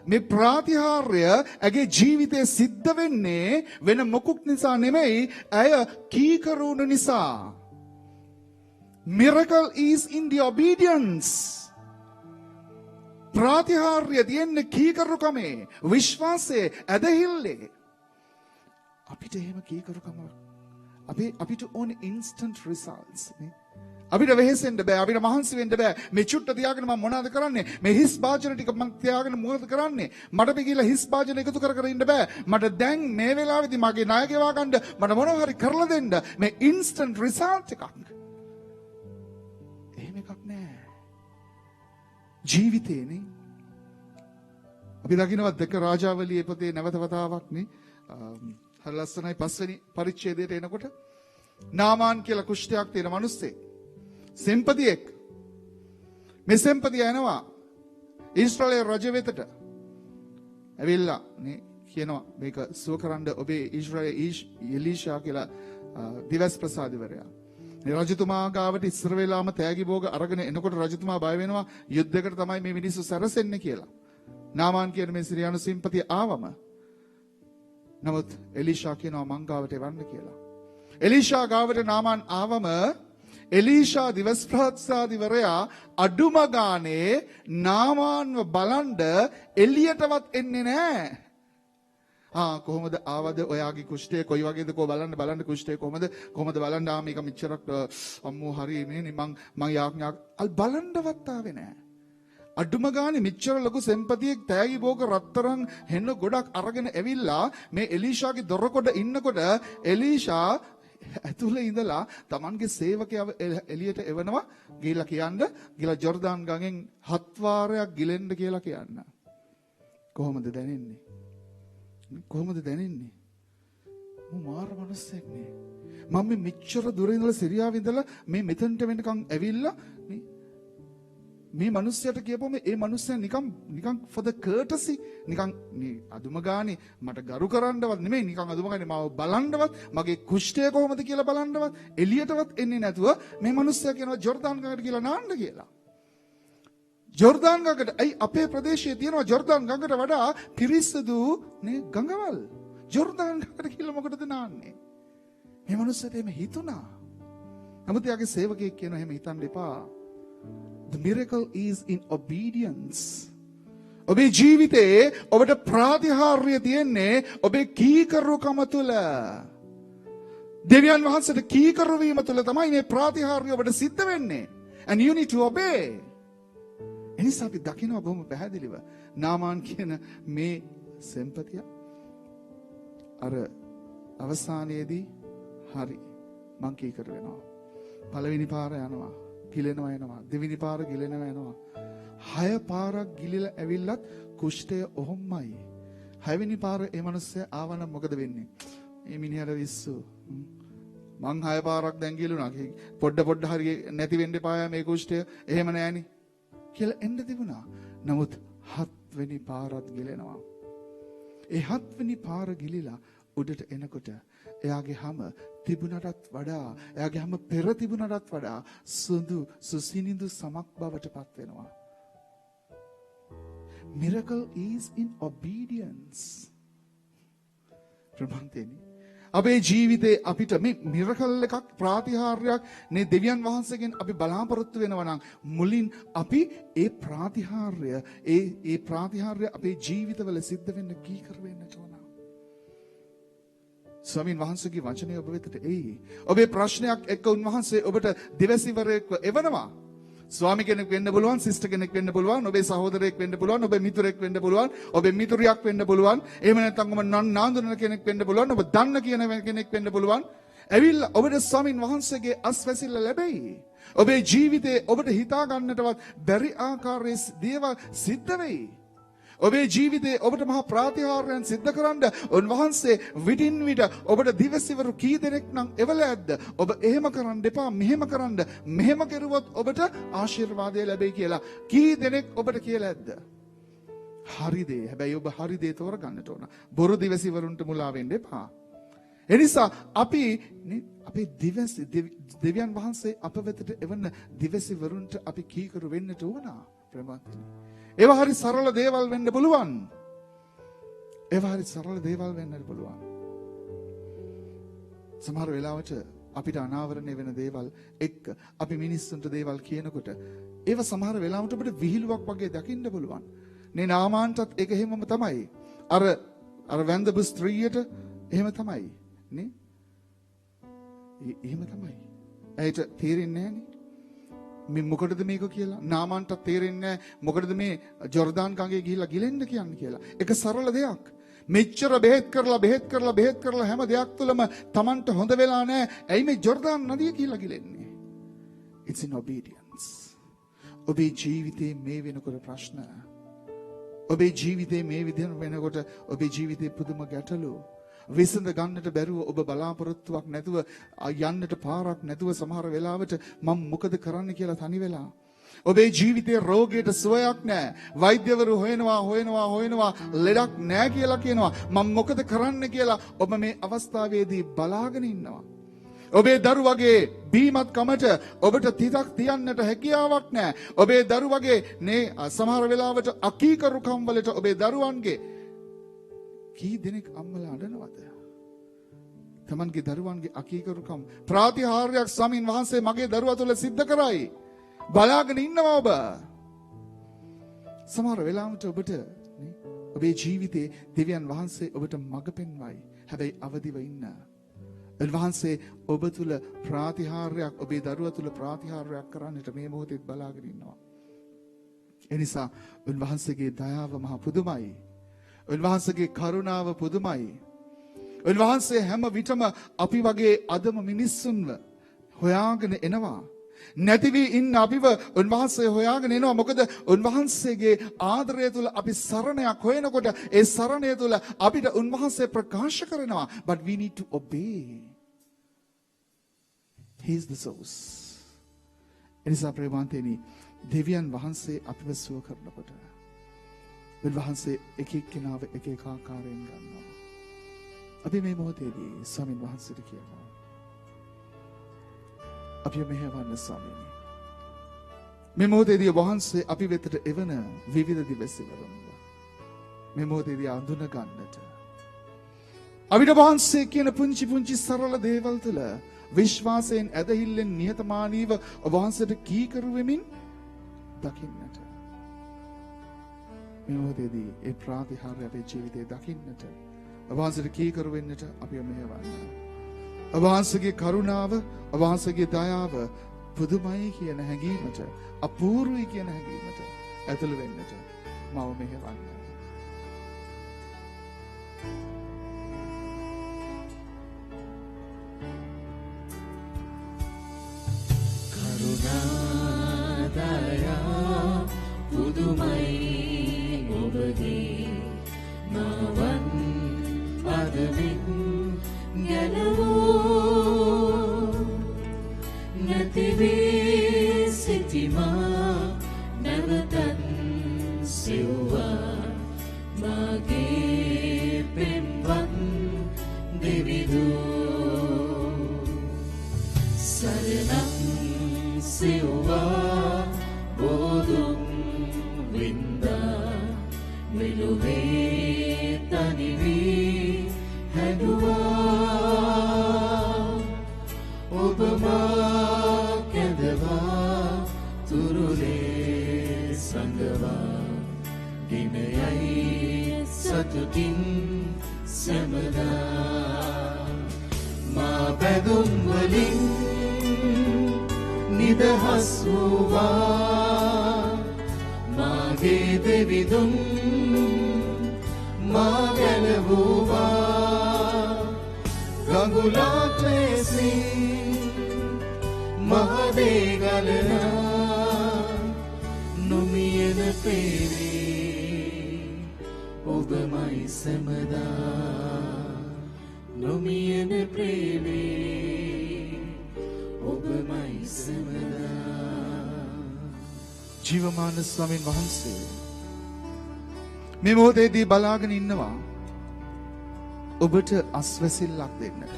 Speaker 3: මේ ප්‍රාතිහාර්ය ඇගේ ජීවිතේ සිද්ධ වෙන්නේ වෙන මොකුත් නිසා නෙමෙයි ඇය කීකරුණු නිසා. Miracle is in the obedience. ප්‍රාතිහාර්ය තියෙන්නේ කීකරුකමේ විශ්වාසයේ ඇදහිල්ලේ. අපිට එහෙම කීකරුකම අපිට ඕන instant results නේ. අපිට වෙහෙසෙන්න බෑ අපිට මහන්සි වෙන්න බෑ මේ චුට්ට තියාගෙන මම මොනවද කරන්නේ මේ හිස් භාජන ටික මම තියාගෙන මොකද කරන්නේ මට මේ කියලා හිස් භාජන එකතු කර කර ඉන්න බෑ මට දැන් මේ වෙලාවේදී මගේ ණය ගෙවා ගන්න මට මොනවා හරි කරලා දෙන්න මේ instant result එකක් එහෙම එකක් නෑ ජීවිතේනේ අපි දකින්නවා දෙක රාජාවලියේ පොතේ නැවත වතාවක් නේ හරි ලස්සනයි 5 වෙනි පරිච්ඡේදයට එනකොට නාමාන් කියලා කුෂ්ඨයක් තියෙන මිනිස්සෙක් සෙම්පතියෙක් මේ සෙම්පතිය යනවා ඊශ්‍රායල් රජ වෙතට ඇවිල්ලා නේ කියනවා මේක සුව කරන්න ඔබේ ඊශ්‍රායල් එලීෂා කියලා දිවස් ප්‍රසාදිවරයා මේ රජතුමා ගාවට ඉස්සර වෙලාම තෑගි භෝග අරගෙන එනකොට රජතුමා බය වෙනවා යුද්ධයකට තමයි මේ මිනිස්සු සැරසෙන්නේ කියලා නාමාන් කියන මේ සිරියානු සෙම්පතිය ආවම නමුත් එලීෂා කියනවා මං ගාවට එවන්න කියලා එලීෂා ගාවට නාමාන් ආවම එලීෂා දිවස් ප්‍රසාදිවරයා අඩුම ගානේ නාමාන්ව බලන්ඩ එළියටවත් එන්නේ නැහැ. කොහොමද ආවද ඔයාගේ කුෂ්ඨය කොයි වගේද කෝ බලන්න කුෂ්ඨය කොහොමද බලන්න මේක මෙච්චරක් අම්මෝ හරි මේ මං යාඥා බලන්නවත් ආවේ නැහැ. අඩුම ගානේ මෙච්චර ලොකු සෙම්පතියෙක් තෑගි භෝග රත්තරන් හෙන්න ගොඩක් අරගෙන ඇවිල්ලා මේ එලීෂාගේ දොරකොඩ ඉන්නකොට එලීෂා ඇතුළේ ඉඳලා Tamanගේ සේවකයව එළියට එවනවා ගිහිල්ලා කියන්න ගිහිල්ලා ජෝර්දාන් ගඟෙන් 7 වාරයක් ගිලෙන්න කියලා කියන්න. කොහොමද දැනෙන්නේ? මාර මනුස්සයෙක් නේ. මම මෙච්චර දුර ඉඳලා සිරියාවේ ඉඳලා මේ මෙතනට වෙනකන් ඇවිල්ලා මේ මිනිස්සයාට කියපුවම ඒ මිනිස්සයා නිකන් for the courtesy නිකන් මේ අදුම ගානේ මට ගරු කරන්නවත් නෙමෙයි නිකන් අදුම ගානේ මාව බලන්නවත් මගේ කුෂ්ඨය කොහොමද කියලා බලන්නවත් එළියටවත් එන්නේ නැතුව මේ මිනිස්සයා කියනවා ජෝර්දාන් ගඟට කියලා නාන්න කියලා. ජෝර්දාන් ගඟට අපේ ප්‍රදේශයේ තියෙනවා ජෝර්දාන් ගඟට වඩා පිරිසිදු නේ ගඟවල්. ජෝර්දාන් ගඟට කියලා මොකටද නාන්නේ? මේ මිනිස්සයාට එහෙම හිතුණා. නමුත් යාගේ සේවකයෙක් කියනවා එහෙම හිතන්න එපා. The miracle is in obedience. ඔබේ ජීවිතේ ඔබට ප්‍රාතිහාර්ය තියෙන්නේ ඔබේ කීකරුකම තුල. දෙවියන් වහන්සේට කීකරු වීම තුල තමයි මේ ප්‍රාතිහාර්ය ඔබට සිද්ධ වෙන්නේ. And you need to obey. එනිසා අපි දකිනවා බොහොම පැහැදිලිව නාමාන් කියන මේ සෙම්පතිය අර අවසානයේදී හරි මං කීකරු වෙනවා. පළවෙනි පාර යනවා. ගිලෙනවා එනවා දෙවෙනි පාර ගිලෙනවා එනවා 6 පාරක් ගිලිලා ඇවිල්ලත් කුෂ්ඨය ඔහොමයි 6 වෙනි පාර ඒ මිනිස්සයා ආවනම් මොකද වෙන්නේ මේ මිනිහට විශ්සු මං 6 පාරක් දැන් ගිලුණා පොඩ හරි නැති වෙන්න එපා මේ කුෂ්ඨය එහෙම නෑනේ කියලා එන්න තිබුණා නමුත් 7 වෙනි පාරත් ගිලෙනවා ඒ 7 වෙනි පාර ගිලිලා උඩට එනකොට එයාගේ හැම තිබුණටත් වඩා එයාගේ හැම පෙර තිබුණටත් වඩා සුසිනිඳු සමක් බවට පත් වෙනවා. Miracle is in obedience. ප්‍රබන්තේනි අපේ ජීවිතේ අපිට මේ මිරකල් එකක් ප්‍රාතිහාර්යයක් නේ දෙවියන් වහන්සේගෙන් අපි බලාපොරොත්තු වෙනවා නම් මුලින් අපි ඒ ප්‍රාතිහාර්ය අපේ ජීවිතවල සිද්ධ වෙන්න කීකර වෙන්න ඕන. ස්වාමීන් වහන්සේගේ වචනය ඔබ වෙතට එයි. ඔබේ ප්‍රශ්නයක් එක්ක උන්වහන්සේ ඔබට දිවසිවරයෙක්ව එවනවා. ස්වාමි කෙනෙක් වෙන්න පුළුවන්, සිස්ටර් කෙනෙක් වෙන්න පුළුවන්, ඔබේ සහෝදරයෙක් වෙන්න පුළුවන්, ඔබේ මිතුරෙක් වෙන්න පුළුවන්, ඔබේ මිතුරියක් වෙන්න පුළුවන්. එහෙම නැත්නම් ඔබ නාඳුනන කෙනෙක් වෙන්න පුළුවන්, ඔබ දන්න කියන කෙනෙක් වෙන්න පුළුවන්. ඇවිල්ලා ඔබට ස්වාමීන් වහන්සේගේ අස්වැසිල්ල ලැබෙයි. ඔබේ ජීවිතේ ඔබට හිතා ගන්නටවත් බැරි ආකාරයේ දේවල් සිද්ධ වෙයි. ඔබේ ජීවිතේ ඔබට මහා ප්‍රාතිහාර්යයන් සිද්ධ කරන්න උන්වහන්සේ විටින් විට ඔබට දිවසිවරු කී දෙනෙක් නම් එවල ඇද්ද? ඔබ එහෙම කරන්න එපා, මෙහෙම කරන්න, මෙහෙම කරුවොත් ඔබට ආශිර්වාදය ලැබෙයි කියලා කී දෙනෙක් ඔබට කියලා ඇද්ද? හරි දේ. හැබැයි ඔබ හරි දේ තෝරගන්නට ඕන. බොරු දිවසිවරුන්ට මුලා වෙන්න එපා. එනිසා අපි අපේ දෙවියන් වහන්සේ අප වෙතට එවන දිවසිවරුන්ට අපි කීකරු වෙන්නට ඕන. ප්‍රමාත්‍රි. ඒවා හරි සරල දේවල් වෙන්න පුළුවන්. ඒවා හරි සරල දේවල් වෙන්න පුළුවන්. සමහර වෙලාවට අපිට අනාවරණය වෙන දේවල් එක්ක අපි මිනිස්සුන්ට දේවල් කියනකොට ඒවා සමහර වෙලාවට අපිට විහිළුවක් වගේ දකින්න පුළුවන්. නේ නාමාන්ටත් ඒක එහෙමම තමයි. අර වැන්දපු ස්ත්‍රියට එහෙම තමයි. නේ? එහෙම තමයි. ඇයිට තේරෙන්නේ නැහනේ. මේ මොකටද මේක කියලා නාමන්ට තේරෙන්නේ මොකටද මේ ජෝර්දාන් ගඟේ ගිහිල්ලා ගිලෙන්න කියන්නේ කියලා. ඒක සරල දෙයක්. මෙච්චර බෙහෙත් කරලා හැම දෙයක් තුළම Tamanට හොඳ වෙලා නැහැ. ඇයි මේ ජෝර්දාන් නදිය කියලා ගිලෙන්නේ? It's in obedience. ඔබේ ජීවිතේ මේ වෙනකොට ප්‍රශ්න. ඔබේ ජීවිතේ මේ විදිහට වෙනකොට ඔබේ ජීවිතේ පුදුම ගැටලු. විසඳ ගන්නට බැරුව ඔබ බලාපොරොත්තුවක් නැතුව යන්නට පාරක් නැතුව සමහර වෙලාවට මම මොකද කරන්න කියලා තනි වෙලා. ඔබේ ජීවිතේ රෝගයට සුවයක් නැහැ. වෛද්‍යවරු හොයනවා ලෙඩක් නැහැ කියලා කියනවා. මම මොකද කරන්න කියලා ඔබ මේ අවස්ථාවේදී බලාගෙන ඉන්නවා. ඔබේ දරුවගේ බීමත්කමට ඔබට තිතක් තියන්නට හැකියාවක් නැහැ. ඔබේ දරුවගේ නේ සමහර වෙලාවට අකීකරුකම් වලට ඔබේ දරුවන්ගේ කී දෙනෙක් අම්මලා අඬනවද? තමන්ගේ දරුවන්ගේ අකීකරුකම් ප්‍රාතිහාර්යයක් ස්වාමීන් වහන්සේ මගේ දරුවා තුළ සිද්ධ කරයි. බලාගෙන ඉන්නවා ඔබ. සමහර වෙලාවට ඔබට ඔබේ ජීවිතේ දෙවියන් වහන්සේ ඔබට මඟ පෙන්වයි. හැබැයි අවදිව ඉන්න. උන්වහන්සේ ඔබ තුළ ප්‍රාතිහාර්යයක් ඔබේ දරුවා තුළ ප්‍රාතිහාර්යයක් කරන්නට මේ මොහොතේ බලාගෙන ඉන්නවා. එනිසා උන්වහන්සේගේ දයාව මහ පුදුමයි. උන්වහන්සේගේ කරුණාව පුදුමයි. උන්වහන්සේ හැම විටම අපි වගේ අදම මිනිස්සුන්ව හොයාගෙන එනවා. නැති වී ඉන්න අපිව උන්වහන්සේ හොයාගෙන එනවා. මොකද උන්වහන්සේගේ ආදරය තුල අපි සරණයක් හොයනකොට ඒ සරණය තුල අපිට උන්වහන්සේ ප්‍රකාශ කරනවා. But we need to obey. He is the source. එනිසා ප්‍රේමාන්තේනි දෙවියන් වහන්සේ අපිව සුව කරනකොට උන්වහන්සේ එක එක්කෙනාව එක එක ආකාරයෙන් ගන්නවා. අපි මේ මොහොතේදී ස්වාමීන් වහන්සේට කියනවා. අපි මෙහෙවන්න ස්වාමීනි. මේ මොහොතේදී වහන්සේ අපි වෙතට එවන විවිධ දිවසිවරුන්ව මේ මොහොතේදී අඳුන ගන්නට අපිට වහන්සේ කියන පුංචි සරල දේවල් තුළ විශ්වාසයෙන් ඇදහිල්ලෙන් නිහතමානීව වහන්සේට කීකරු වෙමින් දකින්නට මේ මොහොතේදී ඒ ප්‍රාතිහාර්ය අපේ ජීවිතේ දකින්නට වහන්සේට කීකරු වෙන්නට අපි මෙහෙවන්න. වහන්සේගේ කරුණාව, වහන්සේගේ දයාව පුදුමයි කියන හැඟීමට, අපූර්වයි කියන හැඟීමට ඇතුළු වෙන්නට මම මෙහෙවන්න.
Speaker 1: කරුණා දයා පුදුමයි ඔබගේ නාවන් අදවින් ගැලවෝ නැතිවී සිටිමා නැවතත් සිව්වා මාගේ පෙම්වන් දෙවිදෝ සරණක් සිව්වා බෝදුම් වින්දා විලුවේ තනිවී හැදුවා මා කැඳවා තුරුලේ සංගවා දිනයයි සතුටින් සැමදා මා බැඳුම් වලින් නිදහස් වූවා මාගේ දෙවිදුන් මා ගැලවුවා ගඟුලක් ලෙසින් මහදේ ගලනා නොමියන පේනේ ඔබමයි සැමදා නොමියන ප්‍රේමේ ඔබමයි සැමදා
Speaker 3: ජීවමාන ස්වාමීන් වහන්සේ මේ මොහොතේදී බලාගෙන ඉන්නවා ඔබට අස්වැසිල්ලක් දෙන්නට.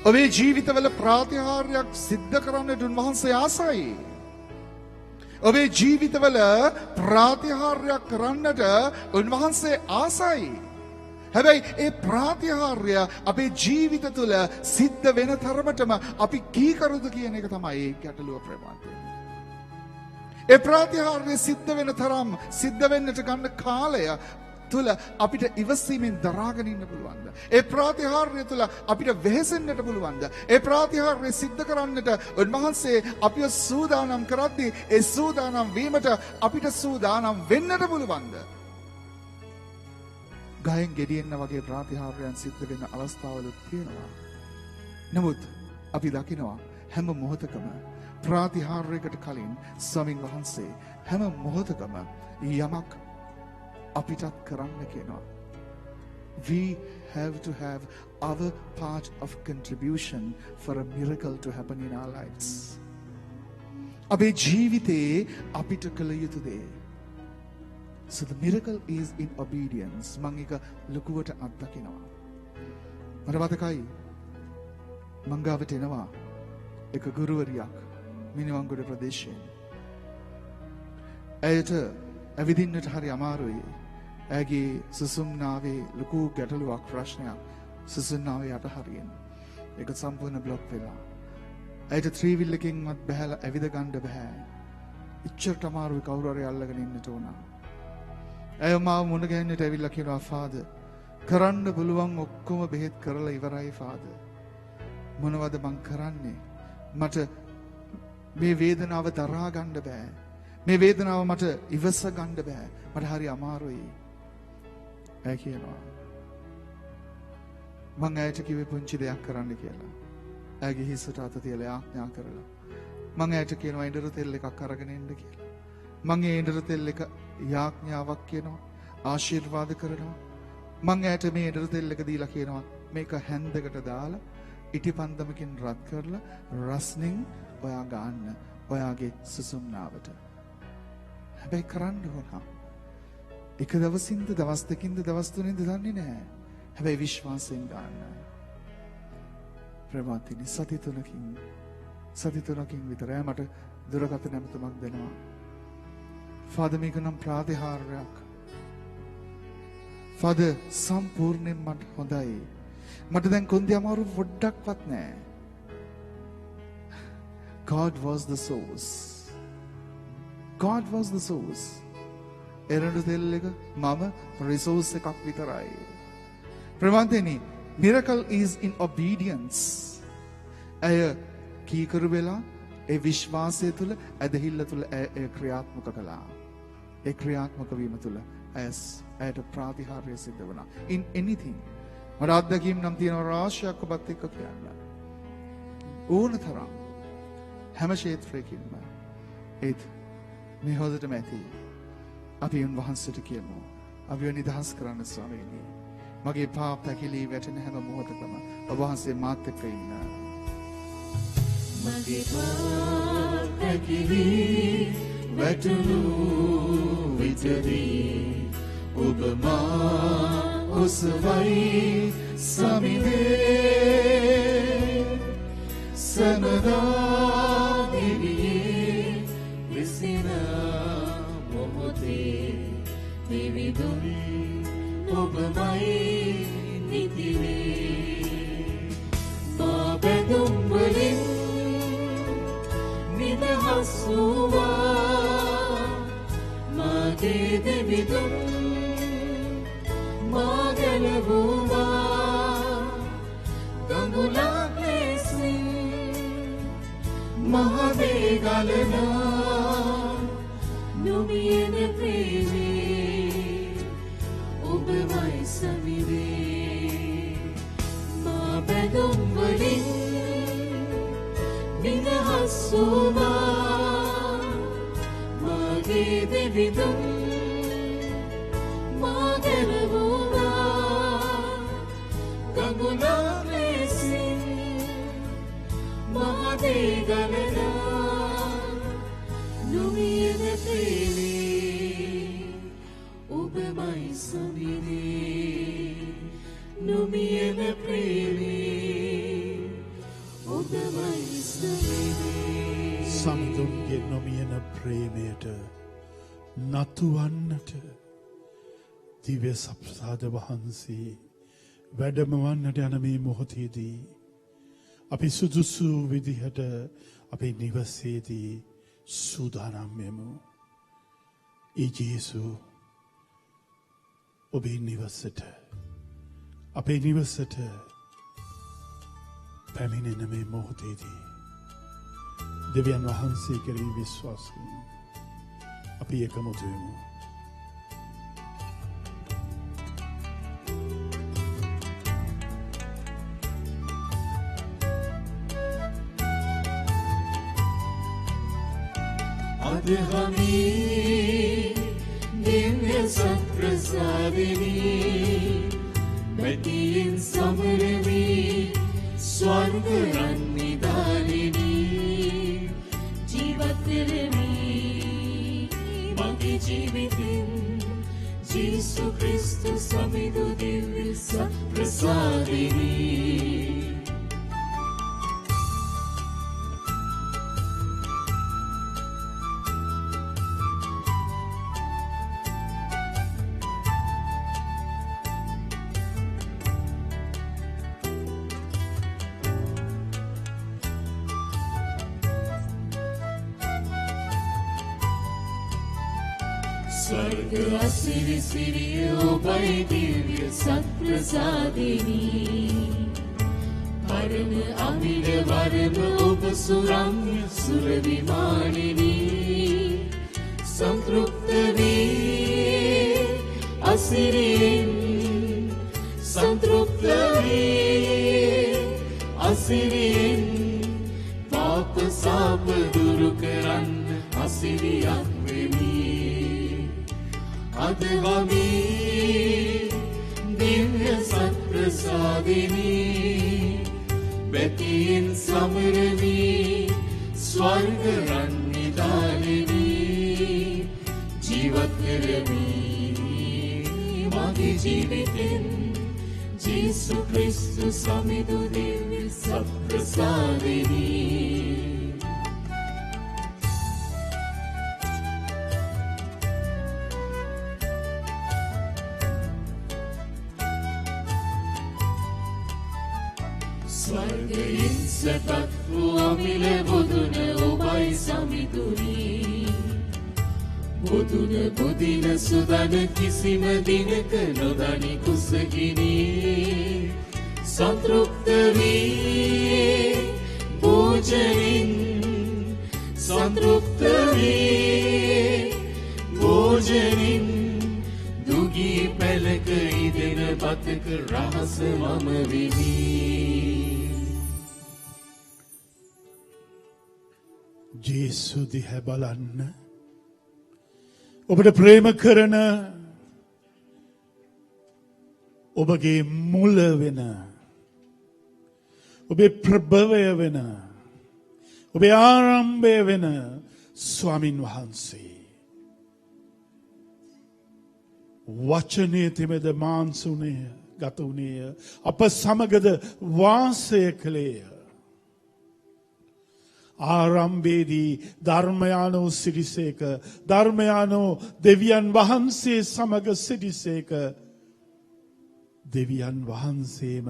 Speaker 3: ඔබේ ජීවිතවල ප්‍රාතිහාර්යයක් සිද්ධ කරන්නට උන්වහන්සේ ආසයි. ඔබේ ජීවිතවල ප්‍රාතිහාර්යයක් කරන්නට උන්වහන්සේ ආසයි. හැබැයි ඒ ප්‍රාතිහාර්ය අපේ ජීවිත තුළ සිද්ධ වෙන තරමටම අපි කීකරුද කියන එක තමයි ඒ ගැටලුව ප්‍රමාණය. ඒ ප්‍රාතිහාර්ය සිද්ධ වෙන තරම් සිද්ධ වෙන්නට ගන්න කාලය තුළ අපිට ඉවසීමෙන් දරාගෙන ඉන්න පුළුවන්ද? ඒ ප්‍රාතිහාර්ය තුළ අපිට වෙහෙසෙන්නට පුළුවන්ද? ඒ ප්‍රාතිහාර්ය සිද්ධ කරන්නට උන්වහන්සේ අපිව සූදානම් කරද්දී ඒ සූදානම් වීමට අපිට සූදානම් වෙන්නට පුළුවන්ද? ගහෙන් ගෙඩියෙන්න වගේ ප්‍රාතිහාර්යයන් සිද්ධ වෙන අවස්ථාවලුත් තියෙනවා. නමුත් අපි දකිනවා හැම මොහොතකම ප්‍රාතිහාර්යයකට කලින් ස්වාමීන් වහන්සේ හැම මොහොතකම යමක් අපිටත් කරන්න කියනවා. We have to have our part of contribution for a miracle to happen in our lives. අපේ ජීවිතේ අපිට කළ යුතු දේ. So the miracle is in obedience. මම එක ලකුවට අත්දකිනවා. මට මතකයි මං ගාවට එනවා එක ගුරුවරියක් මිනිවංගොඩ ප්‍රදේශයෙන්. ඇයට ඇවිදින්නට හරි අමාරුයි. ඇගේ සුසුම්නාවේ ලොකු ගැටලුවක් ප්‍රශ්නයක් සුසුම්නාවේ යට හරියෙන්. ඒක සම්පූර්ණ බ්ලොක් වෙලා. ඇයට ත්‍රීවිල් එකකින්වත් බහැලා ඇවිද ගන්න බෑ. ඉච්චරට අමාරුයි කවුරු හරි අල්ලගෙන ඉන්නට ඕන. ඇය මාව මුණ ගැහෙන්නට ඇවිල්ලා කියනවා ෆාදර් කරන්න පුළුවන් ඔක්කොම බෙහෙත් කරලා ඉවරයි ෆාදර්. මොනවද මං කරන්නේ? මට මේ වේදනාව දරා ගන්න බෑ. මේ වේදනාව මට ඉවස ගන්න බෑ. මට හරි අමාරුයි. ඇය කියනවා මං ඇයට කිව්වේ පුංචි දෙයක් කරන්න කියලා. ඇයගේ හිසට අත තියලා ආඥා කරලා මං ඇයට කියනවා ඉඳුරු තෙල් එකක් අරගෙන එන්න කියලා. මං ඒ ඉඳුරු තෙල් එක යාඥාවක් කියනවා ආශිර්වාද කරනවා. මං ඇයට මේ ඉඳුරු තෙල් එක දීලා කියනවා මේක හැන්දකට දාලා ඉටිපන්දමකින් රත් කරලා රස්නින් ඔයා ගන්න ඔයාගේ සුසුම්නාවට. හැබැයි කරන්න ඕන. එක දවසින්ද දවස් දෙකින්ද දවස් තුනෙන්ද දන්නේ නැහැ. හැබැයි විශ්වාසයෙන් ගන්න. ප්‍රමාතිනි සති තුනකින් විතරයි මට දුරකථන නැමතුමක් දෙනවා. ෆාදර් මේක නම් ප්‍රාතිහාර්යයක්. ෆාදර් සම්පූර්ණයෙන් මට හොඳයි. මට දැන් කොන්දේ අමාරු පොඩ්ඩක්වත් නැහැ. God was the source. God was the source. එරඬු තෙල් එක මම resource එකක් විතරයි. ප්‍රමාන්තේනි miracle is in obedience. අය කීකරු වෙලා ඒ විශ්වාසය තුළ ඇදහිල්ල තුළ ඒ ක්‍රියාත්මක කළා. ඒ ක්‍රියාත්මක වීම තුළ ඇයට ප්‍රාතිහාර්ය සිද්ධ වුණා. In anything. මට අත්දැකීම් නම් තියෙනවා රාශියක් ඔබත් එක්ක කියන්න. ඕන තරම් හැම ක්ෂේත්‍රයකින්ම ඒත් මේ හොදටම ඇති. අපි උන්වහන්සේට කියමු අපිව නිදහස් කරන්න ස්වාමීනි. මගේ පාප පැකිලී වැටෙන හැම මොහොතකම ඔබ වහන්සේ මාත් එක්ක ඉන්න.
Speaker 1: මගේ පාප පැකිලී වැටුණු විටදී ඔබ මා ඔසවයි සමිදේ සමදා දිවියේ විසින මොහොතේ දෙවිදුන් ඔබමයි නිතිවේ මා දෙවිදුන් මාගැලවුවා ගඟුලක් ලෙසින් මහවේ ගලනා නොමියෙන ප්‍රේමේ ඔබමයි සමිරේ මා බැඳුම් වලින් නිදහස් වුණා මගේ දෙවිදුන් මාගැලවුවා ගඟුලක් ලෙසින් මහවේ ගලනා නොමියෙන ප්‍රේමේ ඔබමයි සමිරේ නොමියෙන ප්‍රේමේ ඔබමයි සමිරේ
Speaker 4: සමිඳුන්ගේ නොමියෙන ප්‍රේමයට නතුවන්නට දිව්‍ය සප්‍රසාද වහන්සේ වැඩමවන්නට යන මේ මොහොතේදී අපි සුදුසු විදිහට අපේ නිවසේදී සූදානම් වෙමු. ඒ ජේසු ඔබේ නිවසට අපේ නිවසට පැමිණෙන මේ මොහොතේදී දෙවියන් වහන්සේ කෙරෙහි විශ්වාසයෙන් අපි එකමුතු වෙමු.
Speaker 1: අදහමි දිව්‍ය සත්ප්‍රසාදිනී බැතියෙන් සමරවි ස්වර්ග රන්නිදානිනී ජීවත් කරමි මගේ ජීවිතෙන් ජේසු ක්‍රිස්තුස් සමිඳු දිව්‍ය සත්ප්‍රසාදිනී ස්වර්ග අසිරි සිරිය ඔබයි දිව්‍ය සත්ප්‍රසාදිනී පරම අමිල වරම ඔබ සුරම්‍ය සුර විමානිනී සන්තෘප්ත වී අසිරියෙන් සන්තෘප්ත වී අසිරියෙන් පාප සාප දුරු කරන්න අසිරියක් වෙමි අදවමි දිව්‍ය සත්ප්‍රසාදිනී බැතියෙන් සමරවි ස්වර්ග රන්නිදානිනී ජීවත් කරමි මගේ ජීවිතෙන් ජේසු ක්‍රිස්තුස් සමිඳු දිව්‍ය සත්ප්‍රසාදිනී ස්වර්ගයෙන් සැපත් වූ අමිල බුදුන ඔබයි සමිඳුනී බුදුන බුදින සුදන කිසිම දිනක නොදනි කුසගිනී සන්තෘප්ත වී භෝජනින් සන්තෘප්ත වී භෝජනින් දුගී පැලක ඉදෙන බතක රහස මම විමී
Speaker 4: ජේසු දිහා බලන්න ඔබට ප්‍රේම කරන ඔබගේ මුල වෙන ඔබේ ප්‍රභවය වෙන ඔබේ ආරම්භය වෙන ස්වාමින් වහන්සේ වචනේ තෙමෙද මාංශුනේ ගත වුණේය අප සමගද වාසය කළේය ආරම්භයේදී ධර්මයානෝ සිරිසේක ධර්මයානෝ දෙවියන් වහන්සේ සමග සිරිසේක දෙවියන් වහන්සේම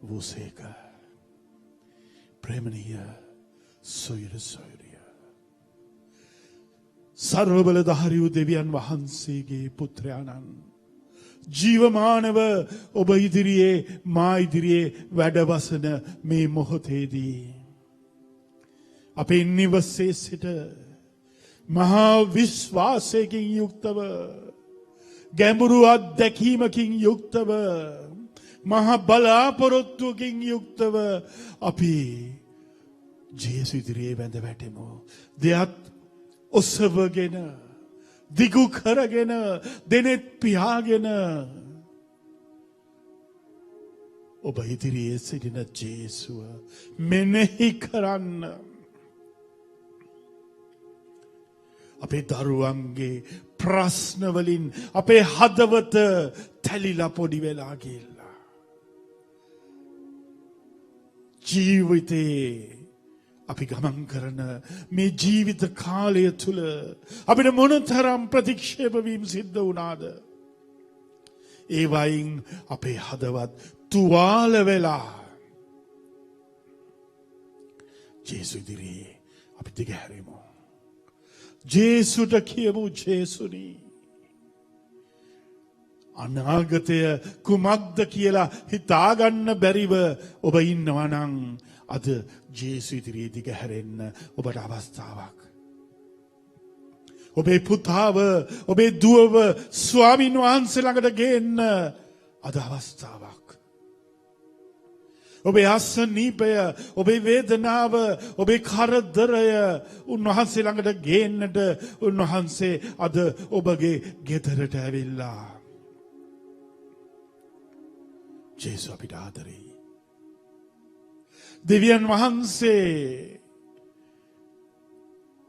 Speaker 4: වූසේක ප්‍රේමණීය සොයුර සොයුරිය සර්වබලධාරී වූ දෙවියන් වහන්සේගේ පුත්‍රයාණන් ජීවමානව ඔබ ඉදිරියේ මා ඉදිරියේ වැඩවසන මේ මොහොතේදී අපේ නිවසේ සිට මහා විශ්වාසයකින් යුක්තව ගැඹුරු අත්දැකීමකින් යුක්තව මහා බලාපොරොත්තුවකින් යුක්තව අපි ජේසු ඉදිරියේ වැඳ වැටෙමු. දෙයත් ඔසවගෙන දිගු කරගෙන දෙනෙත් පියාගෙන ඔබ ඉදිරියේ සිටින ජේසුව මෙනෙහි කරන්න. අපේ දරුවන්ගේ ප්‍රශ්න වලින් අපේ හදවත තැලිලා පොඩි වෙලා ගිහිල්ලා ජීවිතේ අපි ගමන් කරන මේ ජීවිත කාලය තුල අපිට මොනතරම් ප්‍රතික්ෂේප වීම සිද්ධ වුණාද? ඒ වයින් අපේ හදවත් තුවාල වෙලා ජේසු ඉදිරියේ අපි දිගහැරෙමු. ජේසුට කියමු, ජේසුනි අනාගතය කුමක්ද කියලා හිතාගන්න බැරිව ඔබ ඉන්නවා නම් අද ජේසු ඉදිරියේ දිගහැරෙන්න ඔබට අවස්ථාවක්. ඔබේ පුතාව, ඔබේ දුවව ස්වාමීන් වහන්සේ ළඟට ගේන්න අද අවස්ථාවක්. ඔබේ අසනීපය, ඔබේ වේදනාව, ඔබේ කරදරය උන්වහන්සේ ළඟට ගේන්නට උන්වහන්සේ අද ඔබගේ ගෙදරට ඇවිල්ලා. ජේසු අපිට ආදරෙයි. දෙවියන් වහන්සේ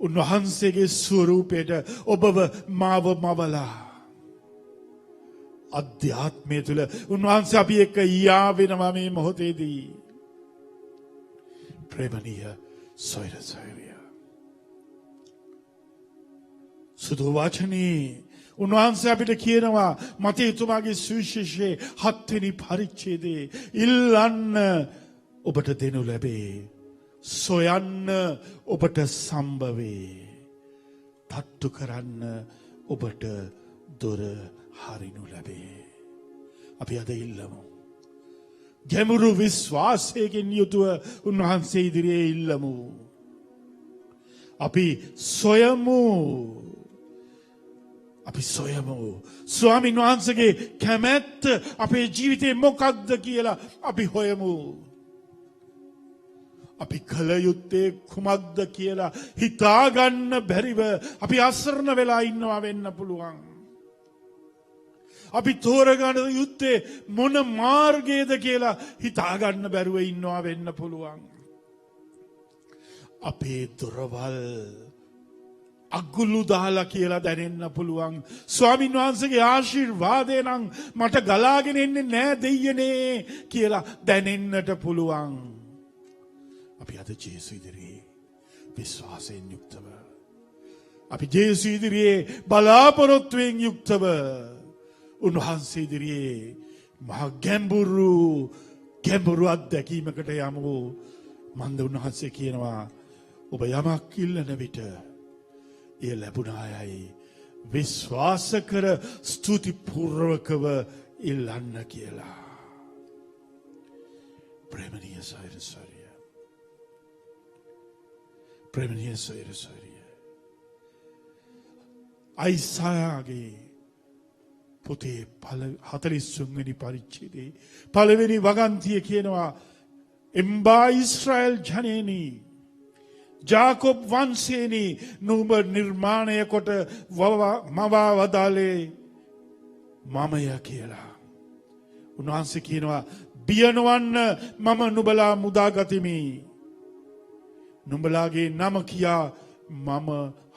Speaker 4: උන්වහන්සේගේ ස්වරූපයට ඔබව මාව මවලා අධ්‍යාත්මය තුළ උන්වහන්සේ අපි එක්ක යාවෙනවා මේ මොහොතේදී. ප්‍රේමණීය සොයර සොයරිය සුදු වචනේ උන්වහන්සේ අපිට කියනවා මතේතුමාගේ සුවිශේෂයේ 7 වෙනි පරිච්ඡේදයේ ඉල්ලන්න ඔබට දෙනු ලැබේ, සොයන්න ඔබට සම්භවේ, තට්ටු කරන්න ඔබට දොර හරිනු ලැබේ. අපි අද ඉල්ලමු. ගැඹුරු විශ්වාසයකින් යුතුව උන්වහන්සේ ඉදිරියේ ඉල්ලමු. අපි සොයමු. අපි සොයමු. ස්වාමීන් වහන්සේගේ කැමැත්ත අපේ ජීවිතේ මොකක්ද කියලා අපි හොයමු. අපි කල යුත්තේ කුමක්ද කියලා හිතාගන්න බැරිව අපි අසරණ වෙලා ඉන්නවා වෙන්න පුළුවන්. අපි තෝරගන්න යුත්තේ මොන මාර්ගයේද කියලා හිතාගන්න බැරුව ඉන්නවා වෙන්න පුළුවන්. අපේ දොරවල් අගුළු දාලා කියලා දැනෙන්න පුළුවන්. ස්වාමීන් වහන්සේගේ ආශිර්වාදය නම් මට ගලාගෙන එන්නේ නෑ දෙයියනේ කියලා දැනෙන්නට පුළුවන්. අපි අද ජේසු ඉදිරියේ විශ්වාසයෙන් යුක්තව, අපි ජේසු ඉදිරියේ බලාපොරොත්තුවෙන් යුක්තව උන්වහන්සේ ඉදිරියේ මහා ගැඹුරු අත්දැකීමකට යමු. මන්ද උන්වහන්සේ කියනවා ඔබ යමක් ඉල්ලන විට එය ලැබුණායයි විශ්වාස කර ස්තුතිපූර්වකව ඉල්ලන්න කියලා. ප්‍රේමණීය සොයර සොයරිය, ප්‍රේමණීය සොයර සොයරිය, අයිසායාගේ පොතේ 43 වෙනි පරිච්ඡේදයේ 1 වෙනි වගන්තිය කියනවා එම්බා ඊශ්‍රායෙල් ජනේනි, ජාකොබ් වංශේනි, නුඹ නිර්මාණය කොට මවා වදාලේ මමය කියලා. උන්වහන්සේ කියනවා බිය නොවන්න, මම නුඹලා මුදාගතිමි. නුඹලාගේ නම කියා මම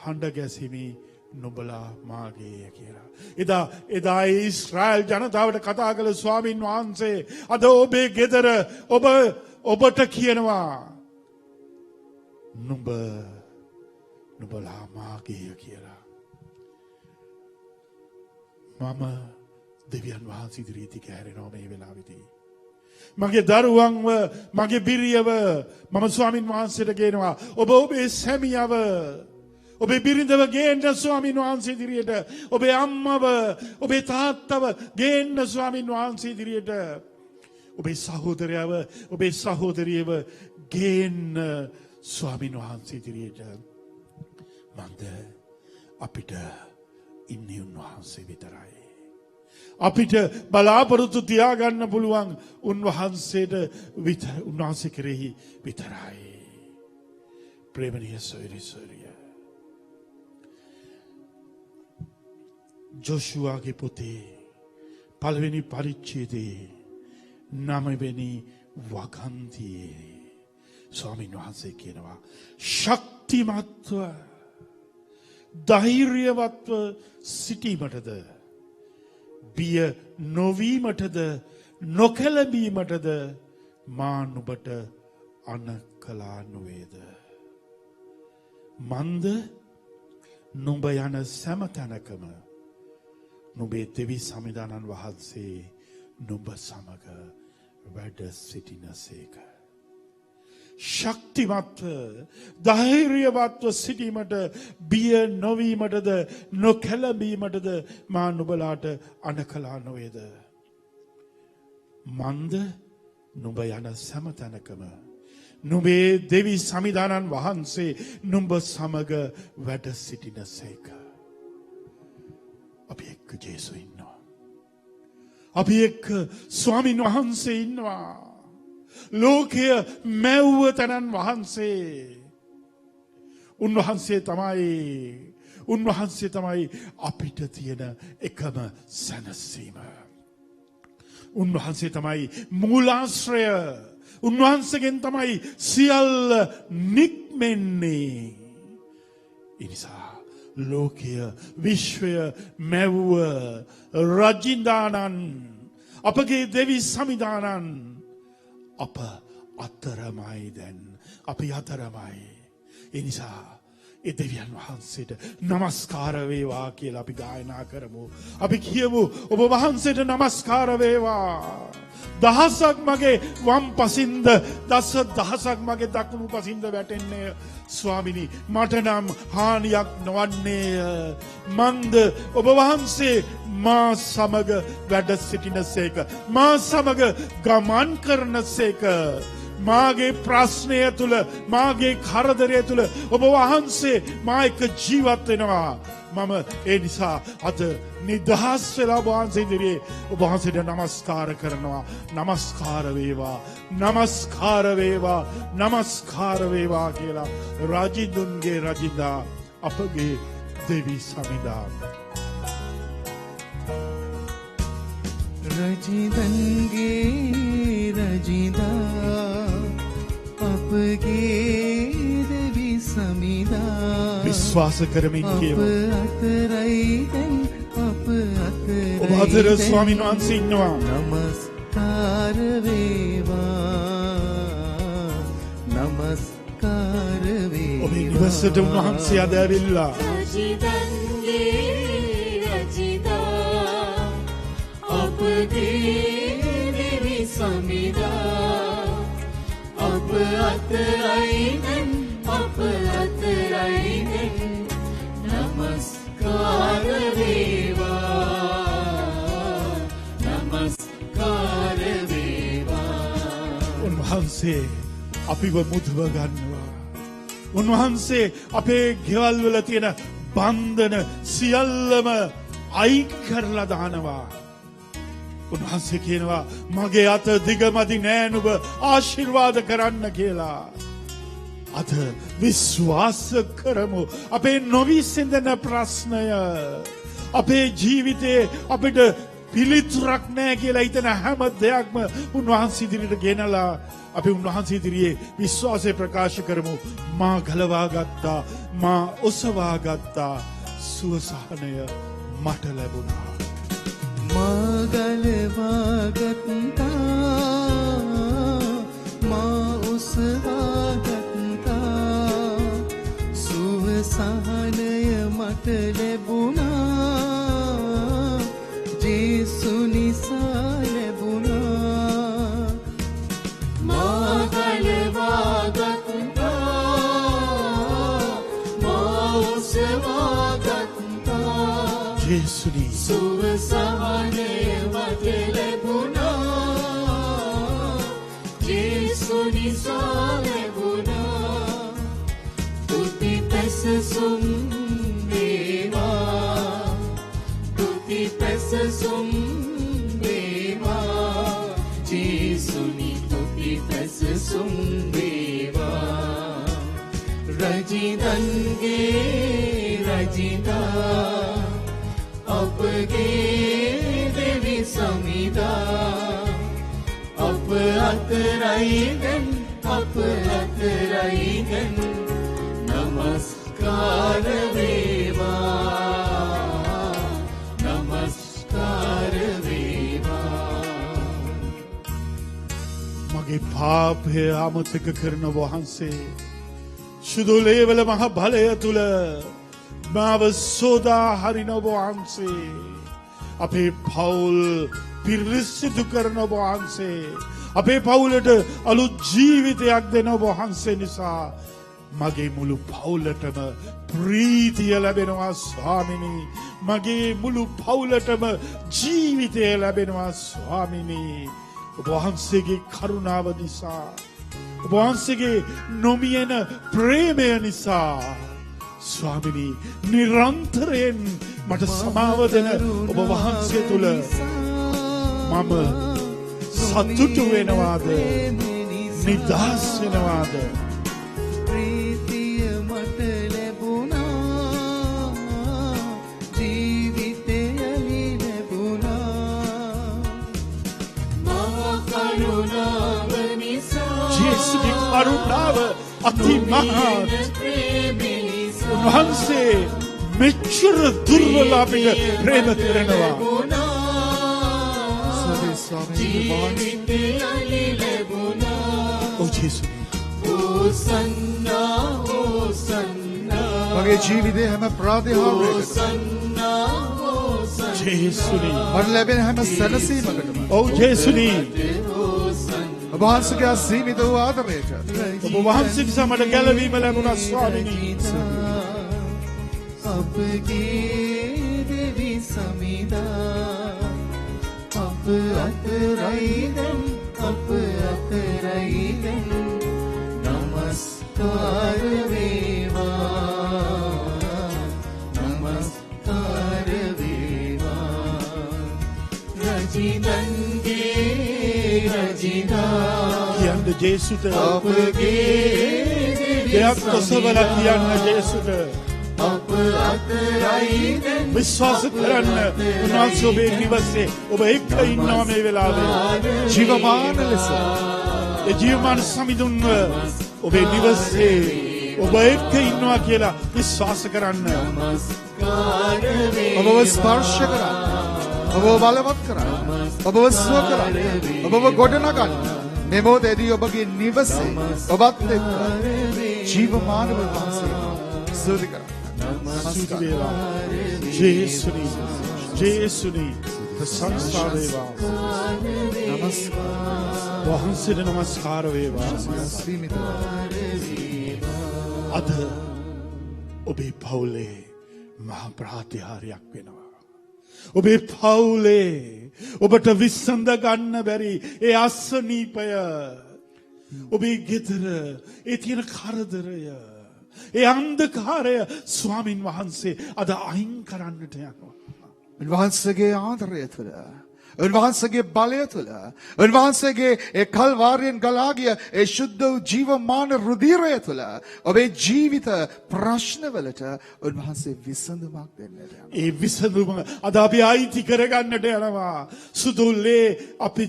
Speaker 4: හඬ ගැසිමි. නුඹලා මාගේ කියලා. එදා ඊශ්‍රායෙල් ජනතාවට කතා කළ ස්වාමීන් වහන්සේ අද ඔබේ ගෙදර ඔබට කියනවා නුඹලා මාගේ කියලා. මම දෙවියන් වහන්සේ ඉදිරියේ දිගහැරෙනවා මේ වෙලාවේදී. මගේ දරුවන්ව, මගේ බිරියව මම ස්වාමීන් වහන්සේට කියනවා ඔබ ඔබේ සැමියව, ඔබේ බිරිඳව ගේන්න ස්වාමීන් වහන්සේ ඉදිරියට. ඔබේ අම්මව, ඔබේ තාත්තව ගේන්න ස්වාමීන් වහන්සේ ඉදිරියට. ඔබේ සහෝදරයව, ඔබේ සහෝදරියව ගේන්න ස්වාමීන් වහන්සේ ඉදිරියට. මන්ද අපිට ඉන්නේ උන්වහන්සේ විතරයි. අපිට බලාපොරොත්තු තියාගන්න පුළුවන් උන්වහන්සේට උන්වහන්සේ කෙරෙහි විතරයි. ප්‍රේමණීය සොයුරිය. ජොෂුවාගේ පොතේ පළවෙනි පරිච්ඡේදයේ 9 වෙනි වගන්තියේ ස්වාමීන් වහන්සේ කියනවා ශක්තිමත්ව ධෛර්යවත්ව සිටීමටද බිය නොවීමටද නොකැළඹීමටද මා නුඹට අනකලා නොවේද. මන්ද නුඹ යන සෑම තැනකම නුඹේ දෙවි සමිදානන් වහන්සේ නුඹ සමග වැඩ සිටිනසේක. ශක්තිමත්ව ධෛර්යවත්ව සිටීමට බිය නොවීමටද නොකැළඹීමටද මා නුඹලාට අනකලා නොවේද. මන්ද නුඹ යන සෑම තැනකම නුඹේ දෙවි සමිදානන් වහන්සේ නුඹ සමග වැඩ සිටිනසේක. අපි එක්ක ජේසු ඉන්නවා. අපි එක්ක ස්වාමීන් වහන්සේ ඉන්නවා. ලෝකය මැව්ව තැනන් වහන්සේ. උන්වහන්සේ තමයි අපිට තියෙන එකම සැනසීම. උන්වහන්සේ තමයි මූලාශ්‍රය. උන්වහන්සේගෙන් තමයි සියල්ල නික්මෙන්නේ. එනිසා ලෝකය විශ්වය මැව්ව රජින්දානන් අපගේ දෙවි සමිදානන් අප අතරමයි දැන්. අපි අතරමයි. එනිසා ඒ දෙවියන් වහන්සේට නමස්කාර වේවා කියලා අපි ගායනා කරමු. අපි කියමු ඔබ වහන්සේට නමස්කාර වේවා. දහසක් මගේ වම් පසින්ද දහසක් මගේ දකුණු පසින්ද වැටෙන්නේ ස්වාමිනී මට නම් හානියක් නොවන්නේ. මන්ද ඔබ වහන්සේ මා සමග වැඩ සිටිනසේක. මා සමග ගමන් කරනසේක. මාගේ ප්‍රශ්නය තුල මාගේ කරදරය තුල ඔබ වහන්සේ මා එක්ක ජීවත් වෙනවා. මම ඒ නිසා අද නිදහස් වෙලා වහන්සේ ඉදිරියේ ඔබ වහන්සේට නමස්කාර කරනවා. නමස්කාර වේවා, නමස්කාර වේවා, නමස්කාර වේවා කියලා රජින්දුන්ගේ රජින්දා අපගේ දෙවි සමිදා.
Speaker 1: රජින්දන්ගේ රජින්දා අපගේ දෙවි සමිදා
Speaker 4: විශ්වාස කරමින් කියමු. ඔබ අතර ස්වාමීන් වහන්සේ ඉන්නවා.
Speaker 1: නමස්කාර වේවා, නමස්කාර වේවා.
Speaker 4: ඔබේ නිවසට උන්වහන්සේ අද ඇවිල්ලා
Speaker 5: රජින්දන්ගේ රජින්දා අපගේ දෙවි සමිදා අප අතරයි දැන් අප අතරයි දැන් නමස්කාර වේවා, නමස්කාර වේවා.
Speaker 4: උන්වහන්සේ අපිව මුදව ගන්නවා. උන්වහන්සේ අපේ ගෙවල් වල තියෙන බන්ධන සියල්ලම අයින් කරලා දානවා. උන්වහන්සේ කියනවා මගේ අත දිගමදි නෑ නුඹ ආශිර්වාද කරන්න කියලා. අද විශ්වාස කරමු අපේ නොවිසඳන ප්‍රශ්නය අපේ ජීවිතේ අපිට පිළිතුරක් නෑ කියලා හිතන හැම දෙයක්ම උන්වහන්සේ ඉදිරියට ගෙනලා අපි උන්වහන්සේ ඉදිරියේ විශ්වාසය ප්‍රකාශ කරමු. මා ගලවා ගත්තා, මා ඔසවා ගත්තා, සුවසහනය මට ලැබුණා.
Speaker 1: මා ගලවා ගත්තා, මා ඔසවා ගත්තා, සුවසහනය මට ලැබුණා. ජේසු නිසා ලැබුණා.
Speaker 5: මා ගලවා ගත්තා, මා ඔසවා
Speaker 4: ජේසුනි
Speaker 5: සුව සහනය මට ලැබුණා ජේසු නිසා ලැබුණා තුති පැසසුම් වේවා තුති පැසසුම් වේවා ජේසුනි තුති පැසසුම් වේවා රජිදන්ගේ රජිදා අපගේ දෙවි සමිදා අප අතරයිගෙන් නමස්කාර වේවා නමස්කාර වේවා
Speaker 4: මගේ පාපය අමතක කරන වහන්සේ සුදුලේවල මහ බලය තුල මාව සෝදා හරින වහන්සේ අපේ පවුල් පිරිසිදු කරන වහන්සේ අපේ පවුලට අලුත් ජීවිතයක් දෙන වහන්සේ නිසා මගේ මුළු පවුලටම ප්‍රීතිය ලැබෙනවා ස්වාමිනී මගේ මුළු පවුලටම ජීවිතය ලැබෙනවා ස්වාමිනී ඔබ වහන්සේගේ කරුණාව නිසා ඔබ වහන්සේගේ නොමියෙන ප්‍රේමය නිසා ස්වාමිනී නිරන්තරයෙන් මට සමාව දෙන ඔබ වහන්සේ තුල මම සතුටු වෙනවාද නිදහස් වෙනවාද
Speaker 1: ප්‍රීතිය මට ලැබුණා ජීවිතය ලැබුණා
Speaker 5: මහා කරුණාව නිසා
Speaker 4: ජේසුගේ කරුණාව අතිමහත් උන්වහන්සේ මෙච්චර දුර්වල අපිට ප්‍රේම කරනවා ඔව් ජේසු
Speaker 5: හෝසන්නා හෝසන්නා
Speaker 3: මගේ ජීවිතේ හැම ප්‍රාතිහාර්යයකටම
Speaker 4: ජේසුනි
Speaker 3: මට ලැබෙන හැම සැනසීමකටම
Speaker 4: ඔව් ජේසුනි
Speaker 3: ඔබ වහන්සේගේ අසීමිත වූ ආදරයට
Speaker 4: ඔබ වහන්සේ නිසා මට ගැලවීම ලැබුණා ස්වාමිනී
Speaker 1: අපගේ දෙවි සමිදා අප අතරයිගෙන් නමස්කාර වේවා නමස්කාර වේවා රජිදන්ගේ රජිදා
Speaker 4: කියන්න ජේසුට
Speaker 1: අපගේ
Speaker 4: දෙයක් කොසවලා කියන්න ජේසුට
Speaker 1: අප අතරයිගෙන්
Speaker 4: විශ්වාස කරන්න උන්වහන්සේ ඔබේ නිවසේ ඔබ එක්ක ඉන්නවා මේ වෙලාවේ
Speaker 3: ජීවමාන ලෙස
Speaker 4: ඒ ජීවමාන සමිඳුන්ව ඔබේ නිවසේ ඔබ එක්ක ඉන්නවා කියලා විශ්වාස කරන්න
Speaker 3: ඔබව ස්පර්ශ කරන්න ඔබව බලවත් කරන්න ඔබව සුව කරන්න ඔබව ගොඩනගන්න මේ මොහොතේදී ඔබගේ නිවසේ ඔබත් එක්ක ජීවමානව වහන්සේ ස්තුති කරන්න
Speaker 4: ස්තුති වේවා ජේසුනි ජේසුනි ප්‍රශංසා වේවා
Speaker 3: නමස්කාර
Speaker 4: වහන්සේට නමස්කාර වේවා
Speaker 3: සීමිත
Speaker 4: අද ඔබේ පවුලේ මහා ප්‍රාතිහාර්යයක් වෙනවා ඔබේ පවුලේ ඔබට විසඳ ගන්න බැරි ඒ අසනීපය ඔබේ ගෙදර ඒ තියෙන කරදරය ඒ අන්ධකාරය ස්වාමින් වහන්සේ අද අයින් කරන්නට යනවා.
Speaker 3: උන්වහන්සේගේ ආදරය තුළ උන්වහන්සේගේ බලය තුළ උන්වහන්සේගේ ඒ කල්වාරියෙන් ගලා ගිය ඒ ශුද්ධ වූ ජීවමාන රුධිරය තුළ ඔබේ ජීවිත ප්‍රශ්නවලට උන්වහන්සේ විසඳුමක් දෙන්නට යනවා.
Speaker 4: ඒ විසඳුම අද අපි අයිති කරගන්නට යනවා. සුදුල්ලේ අපි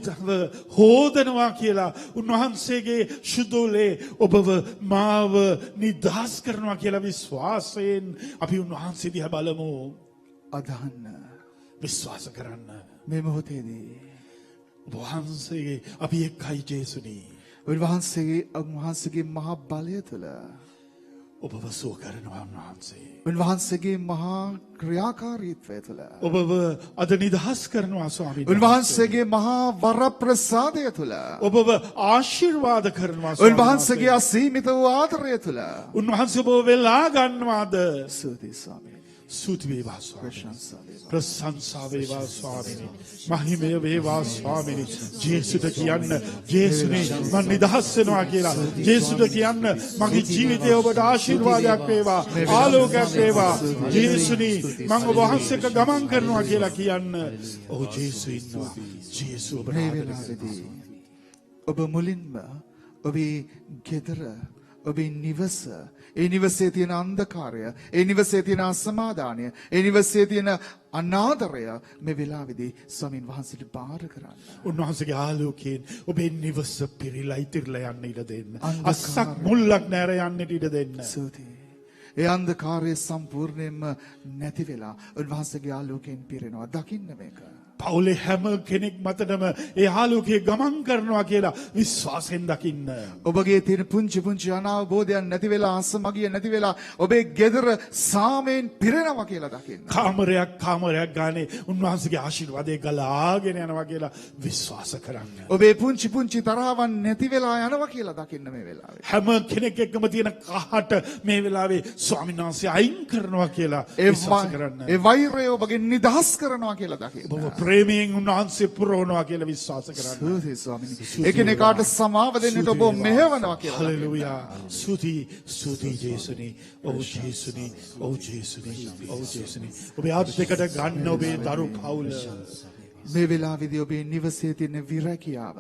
Speaker 4: හෝදනවා කියලා උන්වහන්සේගේ සුදුල්ලේ ඔබව මාව නිදහස් කරනවා කියලා විශ්වාසයෙන් අපි උන්වහන්සේ දිහා බලමු.
Speaker 3: අදහන්න
Speaker 4: විශ්වාස කරන්න.
Speaker 3: මේ මොහොතේදී
Speaker 4: වහන්සේගේ අපි එක්කයි ජේසුනි.
Speaker 3: උන්වහන්සේගේ මහා බලය තුළ
Speaker 4: ඔබව සුව කරනවා උන්වහන්සේ.
Speaker 3: උන්වහන්සේගේ මහා ක්‍රියාකාරීත්වය තුළ
Speaker 4: ඔබව අද නිදහස් කරනවා ස්වාමීන් වහන්සේ.
Speaker 3: උන්වහන්සේගේ මහා වරප්‍රසාදය තුළ
Speaker 4: ඔබව ආශිර්වාද කරනවා ස්වාමීන්
Speaker 3: උන්වහන්සේගේ අසීමිත වූ ආදරය තුළ
Speaker 4: උන්වහන්සේ ඔබව වෙලා ගන්නවාද?
Speaker 3: ස්තුතියි ස්වාමී.
Speaker 4: ස්තුති වේවා ස්වාමීනි.
Speaker 3: ප්‍රශංසා වේවා.
Speaker 4: ප්‍රශංසා වේවා ස්වාමීනි. මහිමය වේවා ස්වාමීනි. ජේසුට කියන්න ජේසුනේ මම නිදහස් වෙනවා කියලා. ජේසුට කියන්න මගේ ජීවිතේ ඔබට ආශිර්වාදයක් වේවා. ආලෝකයක් වේවා. ජේසුනි මම ඔබ වහන්සේට ගමන් කරනවා කියලා කියන්න. ඔව් ජේසු ඉන්නවා. ජේසු ඔබ
Speaker 3: මේ වෙලාවේදී ඔබ මුලින්ම ඔබේ ගෙදර ඔබේ නිවස ඒ නිවසේ තියෙන අන්ධකාරය ඒ නිවසේ තියෙන අසමාදානය ඒ නිවසේ තියෙන අනාදරය මේ වෙලාවේදී ස්වාමින් වහන්සේට බාර කරන්න.
Speaker 4: උන්වහන්සේගේ ආලෝකයෙන් ඔබේ නිවස පිරීලා ඉතිරිලා යන්න ඉඩ දෙන්න. අස්සක් මුල්ලක් නැර යන්නට ඉඩ දෙන්න.
Speaker 3: ස්තුතියි. ඒ අන්ධකාරය සම්පූර්ණයෙන්ම නැති වෙලා උන්වහන්සේගේ ආලෝකයෙන් පිරෙනවා. දකින්න මේක.
Speaker 4: පවුලේ හැම කෙනෙක් මතටම ඒ ආලෝකයේ ගමන් කරනවා කියලා විශ්වාසයෙන් දකින්න.
Speaker 3: ඔබගේ තියෙන පුංචි පුංචි අනාවබෝධයන් නැති වෙලා අසමගිය නැති වෙලා ඔබේ ගෙදර සාමයෙන් පිරෙනවා කියලා දකින්න.
Speaker 4: කාමරයක් ගානේ උන්වහන්සේගේ ආශිර්වාදය ගලාගෙන යනවා කියලා විශ්වාස කරන්න.
Speaker 3: ඔබේ පුංචි පුංචි තරහවන් නැති වෙලා යනවා කියලා දකින්න මේ වෙලාවේ.
Speaker 4: හැම කෙනෙක් එක්කම තියෙන කහට මේ වෙලාවේ ස්වාමීන් වහන්සේ අයින් කරනවා කියලා විශ්වාස කරන්න.
Speaker 3: ඒ වෛරය ඔබගෙන් නිදහස් කරනවා කියලා දකින්න.
Speaker 4: ප්‍රේමයෙන් උන්වහන්සේ පුරවනවා කියලා විශ්වාස කරන්න.
Speaker 3: ස්තුතියි ස්වාමීනි. එකිනෙකාට සමාව දෙන්නට ඔබ මෙහෙවනවා කියලා.
Speaker 4: හලෙලූයා. ස්තුති ජේසුනි. ඔව් ජේසුනි. ඔව් ජේසුනි. ඔව් ජේසුනි. ඔබේ ආත්මිකට ගන්න ඔබේ දරු පවුල.
Speaker 3: මේ වෙලාවේදී ඔබේ නිවසේ තියෙන විරැකියාව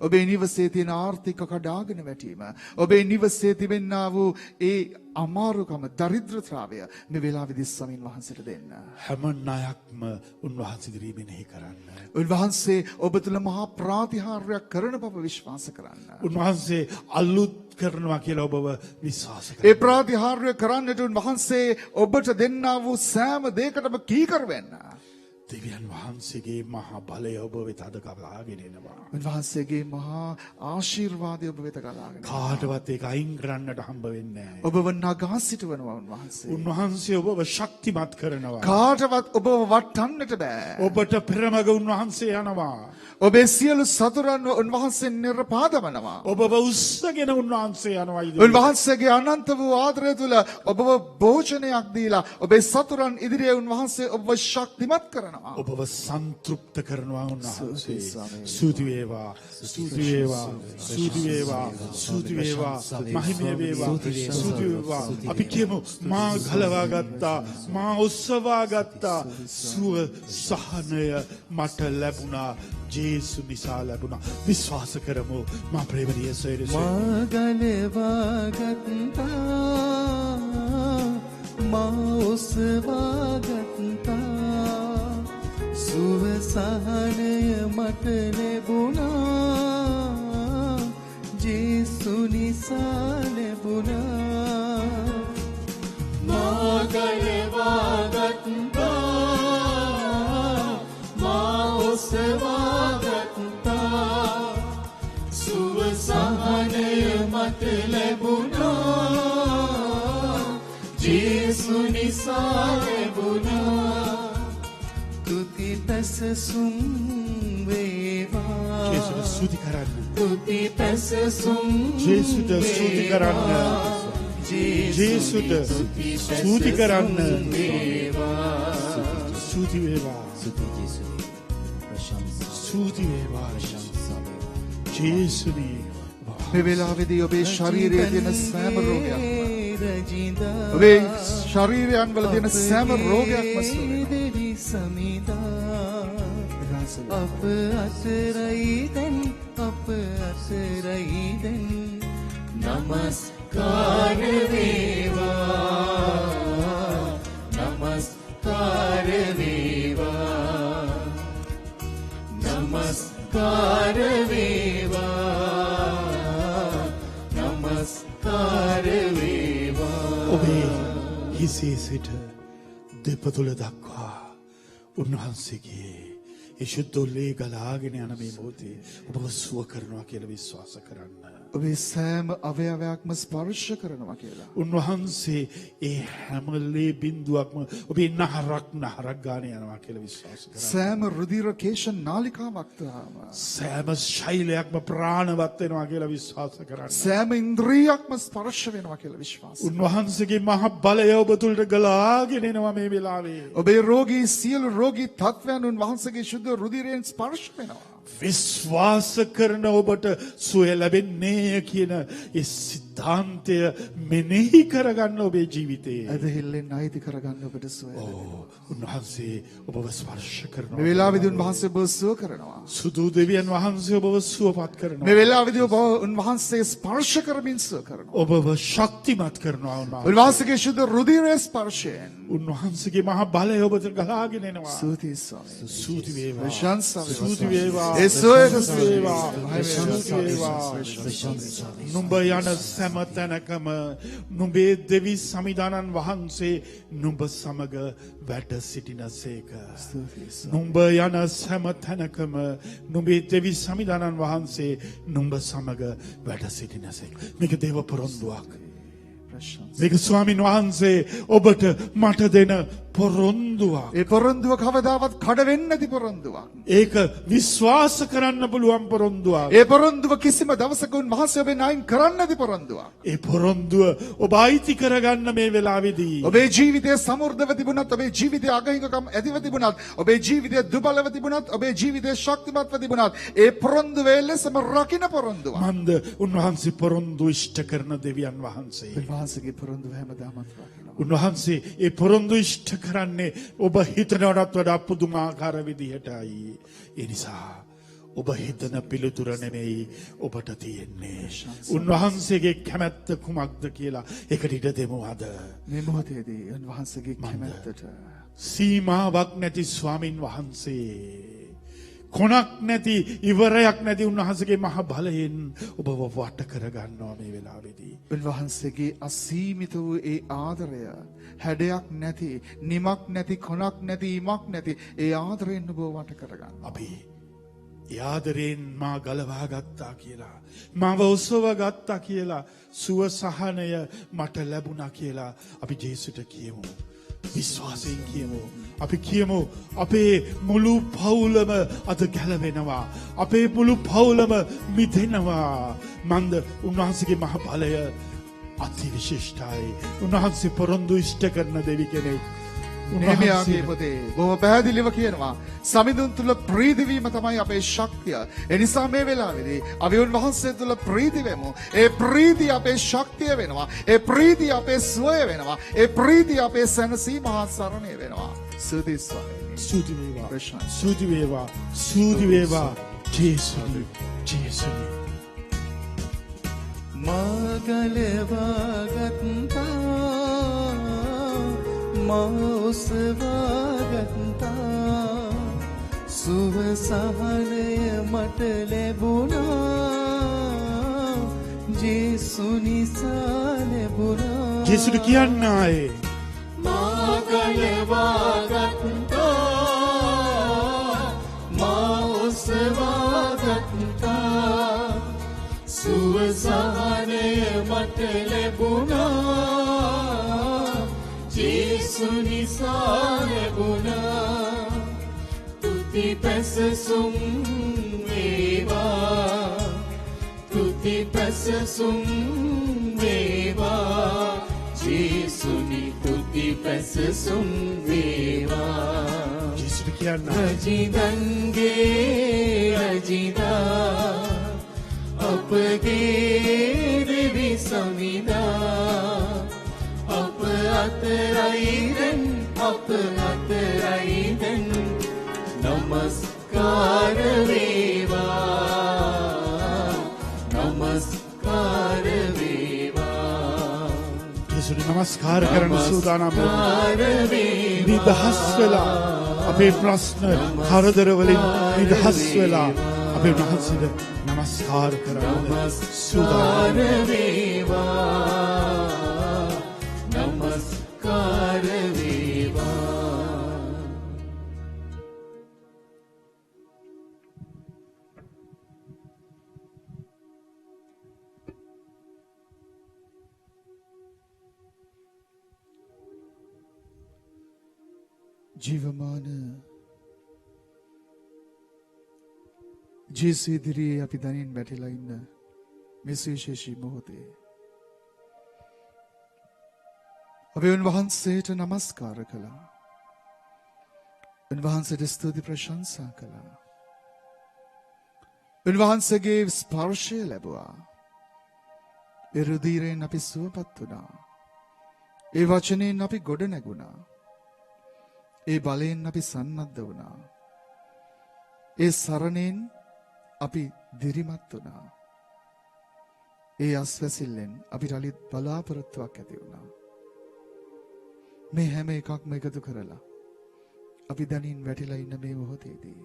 Speaker 3: ඔබේ නිවසේ තියෙන ආර්ථික කඩාගෙන වැටීම ඔබේ නිවසේ තිබෙනා වූ ඒ අමාරුකම දරිද්‍රතාවය මේ වෙලාවේදී ස්වාමීන් වහන්සේට දෙන්න.
Speaker 4: හැම ණයක්ම උන්වහන්සේ ඉදිරියේ මෙනෙහි කරන්න.
Speaker 3: උන්වහන්සේ ඔබ තුළ මහා ප්‍රාතිහාර්යයක් කරන බව විශ්වාස කරන්න.
Speaker 4: උන්වහන්සේ අලුත් කරනවා කියලා ඔබව විශ්වාස කරන්න.
Speaker 3: ඒ ප්‍රාතිහාර්ය කරන්නට උන්වහන්සේ ඔබට දෙන්නා වූ සෑම දෙයකටම කීකර වෙන්න.
Speaker 4: දෙවියන් වහන්සේගේ මහා බලය ඔබ වෙත අද ගලාගෙන එනවා.
Speaker 3: උන්වහන්සේගේ මහා ආශිර්වාදය ඔබ වෙත ගලාගෙන
Speaker 4: කාටවත් ඒක අයින් කරන්නට හම්බ වෙන්නේ නැහැ.
Speaker 3: ඔබව නගා සිටවනවා උන්වහන්සේ.
Speaker 4: උන්වහන්සේ ඔබව ශක්තිමත් කරනවා.
Speaker 3: කාටවත් ඔබව වටන්නට බෑ.
Speaker 4: ඔබට පෙරමග උන්වහන්සේ යනවා.
Speaker 3: ඔබේ සියලු සතුරන් උන්වහන්සේ නිර්පාදවනවා.
Speaker 4: ඔබව උස්සගෙන උන්වහන්සේ යනවා.
Speaker 3: උන්වහන්සේගේ අනන්ත වූ ආදරය තුළ ඔබව භෝජනයක් දීලා ඔබේ සතුරන් ඉදිරියේ උන්වහන්සේ ඔබව ශක්තිමත් කරනවා.
Speaker 4: ඔබව සන්තුෂ්ත කරනවා උන්වහන්සේ. ස්තුති වේවා. ස්තුති වේවා. ස්තුති වේවා. ස්තුති වේවා. මහිමය වේවා. ස්තුති වේවා. අපි කියමු මා ගලවා ගත්තා. මා ඔස්සවා ගත්තා. සුව සහනය මට ලැබුණා. ජේසු නිසා ලැබුණා. විශ්වාස කරමු. මා ප්‍රේමණීය සොයුරේ
Speaker 5: මා ගලවා ගත්තා. මා ඔස්සවා ගත්තා. සුව සහනය මට ලැබුණා. ජේසු නිසා ලැබුණා. මා ගලවා ගත්තා. මා ඔස්සවා ගත්තා. සුව සහනය මට ලැබුණා. ජේසු නිසා ලැබුණා. තුති පැසසුම් වේවා.
Speaker 4: ජේසුට ස්තුති කරන්න.
Speaker 5: තුති පැසසුම්
Speaker 4: ජේසුට ස්තුති කරන්න. ජේසුට ස්තුති කරන්න. ස්තුති වේවා. ස්තුති වේවා. ජේසුනි.
Speaker 3: මේ වෙලාවේදී ඔබේ ශරීරයේ තියෙන සෑම රෝගයක්ම ඔබේ ශරීරයන් වල තියෙන සෑම රෝගයක්ම
Speaker 5: අප අසරයි දැන් අප අසරයි දැන් නමස්කාර වේවා. නමස්කාර වේවා. නමස්කාර වේවා. නමස්කාර වේවා.
Speaker 4: ඔබේ හිසේ සිට දෙපතුල දක්වා උන්වහන්සේගේ ඒ ශුද්ධ ලේ ගලාගෙන යන මේ මොහොතේ ඔබව සුව කරනවා කියලා විශ්වාස කරන්න.
Speaker 3: ඔබේ සෑම අවයවයක්ම ස්පර්ශ කරනවා කියලා.
Speaker 4: උන්වහන්සේ ඒ හැම ලේ බිඳුවක්ම ඔබේ නහරක් ගාන යනවා කියලා විශ්වාස කරනවා.
Speaker 3: සෑම රුධිර කේශ නාලිකාවක් තාම
Speaker 4: සෑම ශෛලයක්ම ප්‍රාණවත් වෙනවා කියලා විශ්වාස කරනවා.
Speaker 3: සෑම ඉන්ද්‍රියක්ම ස්පර්ශ වෙනවා කියලා විශ්වාස.
Speaker 4: උන්වහන්සේගේ මහ බලය ඔබ තුළට ගලාගෙන එනවා මේ වෙලාවේ.
Speaker 3: ඔබේ රෝගී සියලු රෝගී තත්ත්වයන් උන්වහන්සේගේ ශුද්ධ රුධිරයෙන් ස්පර්ශ වෙනවා.
Speaker 4: විශ්වාස කරන ඔබට සුවය ලැබෙන්නේ කියන ඒ සිද්ධාන්තය මෙනෙහි කරගන්න ඔබේ ජීවිතේ.
Speaker 3: ඇදහිල්ලෙන් අයිති කරගන්න ඔබට සුවය.
Speaker 4: උන්වහන්සේ ඔබව ස්පර්ශ
Speaker 3: මේ
Speaker 4: කරනවා.
Speaker 3: වෙලාවේදී උන්වහන්සේ ඔබව සුව කරනවා.
Speaker 4: සුදු දෙවියන් වහන්සේ ඔබව සුවපත්
Speaker 3: මේ
Speaker 4: කරනවා.
Speaker 3: වෙලාවේදී ඔබ උන්වහන්සේ ස්පර්ශ කරමින් සුව කරනවා.
Speaker 4: ඔබව ශක්තිමත් කරනවා.
Speaker 3: උන්වහන්සේගේ ශුද්ධ රුධිරයේ ස්පර්ශයෙන්
Speaker 4: උන්වහන්සේගේ මහ බලය ඔබට ගලාගෙන එනවා.
Speaker 3: ස්තුතියි ස්වාමී.
Speaker 4: සූති වේවා.
Speaker 3: ප්‍රශංසා
Speaker 4: සූති වේවා.
Speaker 3: ඒ සුවයට
Speaker 4: වේවා. සූති වේවා. නුඹ යන සෑම තැනකම නුඹේ දෙවි සමිදානන් වහන්සේ නුඹ සමග වැඩ සිටිනසේක. නුඹ යන සෑම තැනකම නුඹේ දෙවි සමිදානන් වහන්සේ නුඹ සමග වැඩ සිටිනසේක. මේක දේව පොරොන්දුවක්. මේක ස්වාමින් වහන්සේ ඔබට මට දෙන පොරොන්දුවක්.
Speaker 3: ඒ පොරොන්දුව කවදාවත් කඩ වෙන්නේ නැති පොරොන්දුවක්.
Speaker 4: ඒක විශ්වාස කරන්න පුළුවන් පොරොන්දුවක්.
Speaker 3: ඒ පොරොන්දුව කිසිම දවසක උන්වහන්සේ ඔබෙන් අයින් කරන්න නැති පොරොන්දුවක්.
Speaker 4: ඒ පොරොන්දුව ඔබ අයිති කරගන්න මේ වෙලාවේදී.
Speaker 3: ඔබේ ජීවිතය සමෘද්ධව තිබුණත්, ඔබේ ජීවිතය අගහිඟකම් ඇතිව තිබුණත්, ඔබේ ජීවිතය දුබලව තිබුණත්, ඔබේ ජීවිතය ශක්තිමත්ව තිබුණත්, ඒ පොරොන්දුව ලෙසම රකින්න පොරොන්දුවක්.
Speaker 4: මන්ද උන්වහන්සේ පොරොන්දු ඉෂ්ට කරන දෙවියන් වහන්සේ.
Speaker 3: උන්වහන්සේගේ පොරොන්දුව හැමදාමත් රකින්න.
Speaker 4: උන්වහන්සේ ඒ පොරොන්දු ඉෂ්ට කරන්නේ ඔබ හිතනවටත් වඩා පුදුමාකාර විදිහටයි. ඒ නිසා ඔබ හිතන පිළිතුර නෙමෙයි ඔබට තියෙන්නේ. උන්වහන්සේගේ කැමැත්ත කුමක්ද කියලා ඒකට ඉඩ දෙමු අද.
Speaker 3: මේ මොහොතේදී උන්වහන්සේගේ කැමැත්තට
Speaker 4: සීමාවක් නැති ස්වාමින් වහන්සේ, කොනක් නැති, ඉවරයක් නැති උන්වහන්සේගේ මහ බලයෙන් ඔබව වට කරගන්නවා මේ වෙලාවේදී.
Speaker 3: උන්වහන්සේගේ අසීමිත වූ ඒ ආදරය, හැඩයක් නැති, නිමක් නැති, කොනක් නැති, ඉමක් නැති ඒ ආදරයෙන් ඔබව වට කරගන්න.
Speaker 4: අපි ඒ ආදරයෙන් මා ගලවා ගත්තා කියලා, මාව ඔසවා ගත්තා කියලා, සුව සහනය මට ලැබුණා කියලා අපි ජේසුට කියමු. විශ්වාසයෙන් කියමු. අපි කියමු අපේ මුළු පවුලම අද ගැලවෙනවා. අපේ මුළු පවුලම මිදෙනවා. මන්ද උන්වහන්සේගේ මහ බලය අති විශිෂ්ටයි. උන්වහන්සේ පොරොන්දු ඉෂ්ට කරන දෙවි කෙනෙක්.
Speaker 3: නෙමියාගේ පොතේ බොහොම පැහැදිලිව කියනවා සමිඳුන් තුල ප්‍රීති වීම තමයි අපේ ශක්තිය. ඒ නිසා මේ වෙලාවේදී අපි උන්වහන්සේ තුල ප්‍රීති වෙමු. ඒ ප්‍රීතිය අපේ ශක්තිය වෙනවා. ඒ ප්‍රීතිය අපේ සුවය වෙනවා. ඒ ප්‍රීතිය අපේ සැනසීම හා සරණය වෙනවා. ස්තුති ස්වාමීනි.
Speaker 4: ස්තුති වේවා. ස්තුති වේවා. ස්තුති වේවා. ජේසුනි. ජේසුනි.
Speaker 5: මාගලවාගත්තා මාඋසවාගත්තා සුව සහනය මට ලැබුණා ජේසු නිසා ලැබුණා.
Speaker 4: ජේසුට කියන්න ආයේ
Speaker 5: මාගලවාගත්තා මාඋසවාගත්තා සුව සහනය මට ලැබුණා ජේසු නිසා ලැබුණා. තුති පැසසුම් වේවා, තුති පැසසුම් වේවා ජේසුනි, තුති පැසසුම් වේවා.
Speaker 4: ජේසුට කියන්න
Speaker 5: රජිදන්ගේ රජිදා අපගේ දෙවි සමිදා අප අතරයිදෙන් අප අතරයිදෙන් නමස්කාර වේවා නමස්කාර වේවා.
Speaker 4: ජේසුට නමස්කාර කරන සූදානම් නිදහස් වෙලා අපේ ප්‍රශ්න කරදර වලින් නිදහස් වෙලා අපේ උන්වහන්සේට නමස්කාර කරන්න සූදානම්
Speaker 5: වේවා නමස්කාර වේවා.
Speaker 3: ජීවමාන ජේසු ඉදිරියේ අපි දනින් වැටිලා ඉන්න මේ සුවිශේෂී මොහොතේ අපි උන්වහන්සේට නමස්කාර කළා. උන්වහන්සේට ස්තුති ප්‍රශංසා කළා. උන්වහන්සේගේ ස්පර්ශය ලැබුවා. ඒ රුධිරයෙන් අපි සුවපත් වුණා. ඒ වචනයෙන් අපි ගොඩ නැගුණා. ඒ බලයෙන් අපි සන්නද්ධ වුණා. ඒ සරණෙන් අපි දිරිමත් වුණා. ඒ අස්වැසිල්ලෙන් අපිට අලුත් බලාපොරොත්තුවක් ඇති වුණා. මේ හැම එකක්ම එකතු කරලා අපි දැනින් වැටිලා ඉන්න මේ මොහොතේදී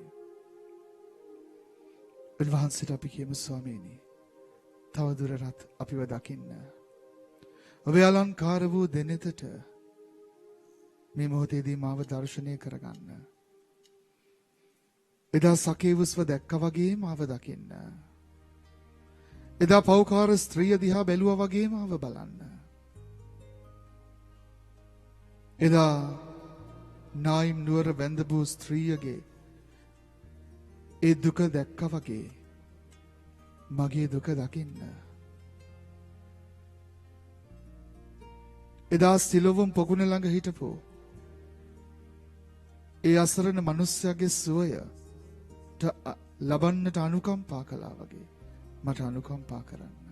Speaker 3: උන්වහන්සේට අපි කියමු ස්වාමීනි තව දුරටත් අපිව දකින්න. ඔබේ අලංකාර වූ දෙනෙතට මේ මොහොතේදී මාව දර්ශනය කරගන්න. එදා සකේවුස්ව දැක්කා වගේ මාව දකින්න. එදා පෞකාර ස්ත්‍රිය දිහා බැලුවා වගේ මාව බලන්න. එදා නායිම් නුවර වැඳපු ස්ත්‍රියගේ ඒ දුක දැක්කා වගේ මගේ දුක දකින්න. එදා සිලොවුම් පොකුණ ළඟ හිටපු ඒ අසරණ මිනිස්යාගේ සුවය ලබන්නට අනුකම්පා කළා වගේ මට අනුකම්පා කරන්න.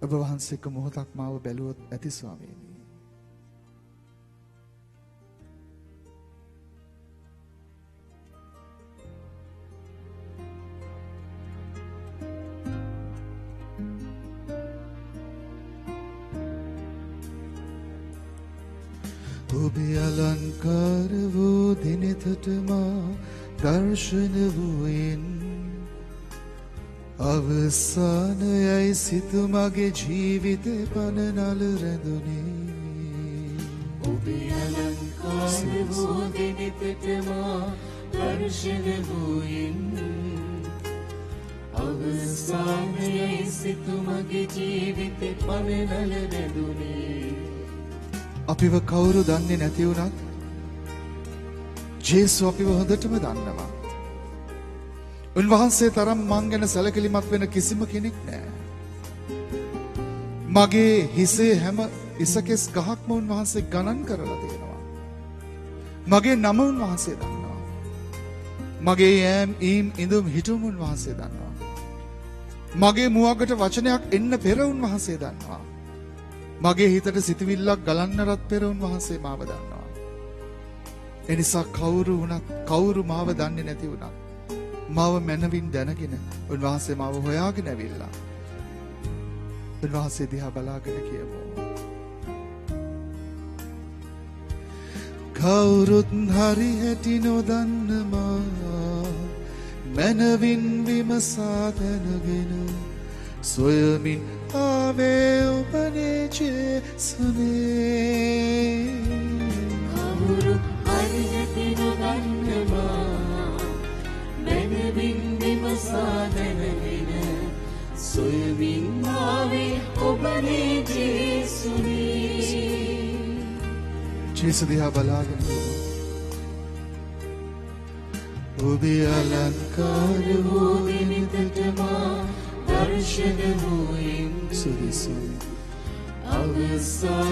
Speaker 3: ඔබ වහන්සේක මොහොතක් මාව බැලුවොත් ඇති ස්වාමීනි. ඔබේ අලංකාර වූ දිනෙතට මා දර්ශන වූයෙන් අවසානයයි සිතු මගේ ජීවිතේ පනනල රැඳුනේ.
Speaker 5: ඔබේ අලංකාර වූ දිනෙතට මා දර්ශන වූයෙන් අවසානයයි සිතු මගේ ජීවිතේ පනනල රැඳුනේ.
Speaker 3: අපිව කවුරු දන්නේ නැති වුණත් ජේසු අපිව හොඳටම දන්නවා. උන්වහන්සේ තරම් මං ගැන සැලකිලිමත් වෙන කිසිම කෙනෙක් නැහැ. මගේ හිසේ හැම ඉසකෙස් ගහක්ම උන්වහන්සේ ගණන් කරලා තියෙනවා. මගේ නම උන්වහන්සේ දන්නවා. මගේ යෑම් ඊම් ඉඳුම් හිටුම් උන්වහන්සේ දන්නවා. මගේ මුවගට වචනයක් එන්න පෙර උන්වහන්සේ දන්නවා. මගේ හිතට සිතවිල්ලක් ගලන්නටත් පෙර උන්වහන්සේ මාව දන්නවා. එනිසා කවුරු වුණත් කවුරු මාව දන්නේ නැති වුණත් මාව මැනවින් දැනගෙන උන්වහන්සේ මාව හොයාගෙන ඇවිල්ලා උන්වහන්සේ දිහා බලාගෙන කියමු. කවුරුත් හරි හැටි නොදන්න මා මැනවින් විමසා දැනගෙන සොයමින් ආවේ ඔබනේ ජේසුනේ.
Speaker 5: කවුරු හරි හැටි නොදන්නවා මැනවින් විමසා දැනගෙන සොයමින් ආවේ ඔබනේ ජේසුනේ.
Speaker 3: ජේසු දිහා බලාගෙන ඔබේ අලංකාර වූ
Speaker 5: දිනෙතට මා දර්ශන වූයෙන්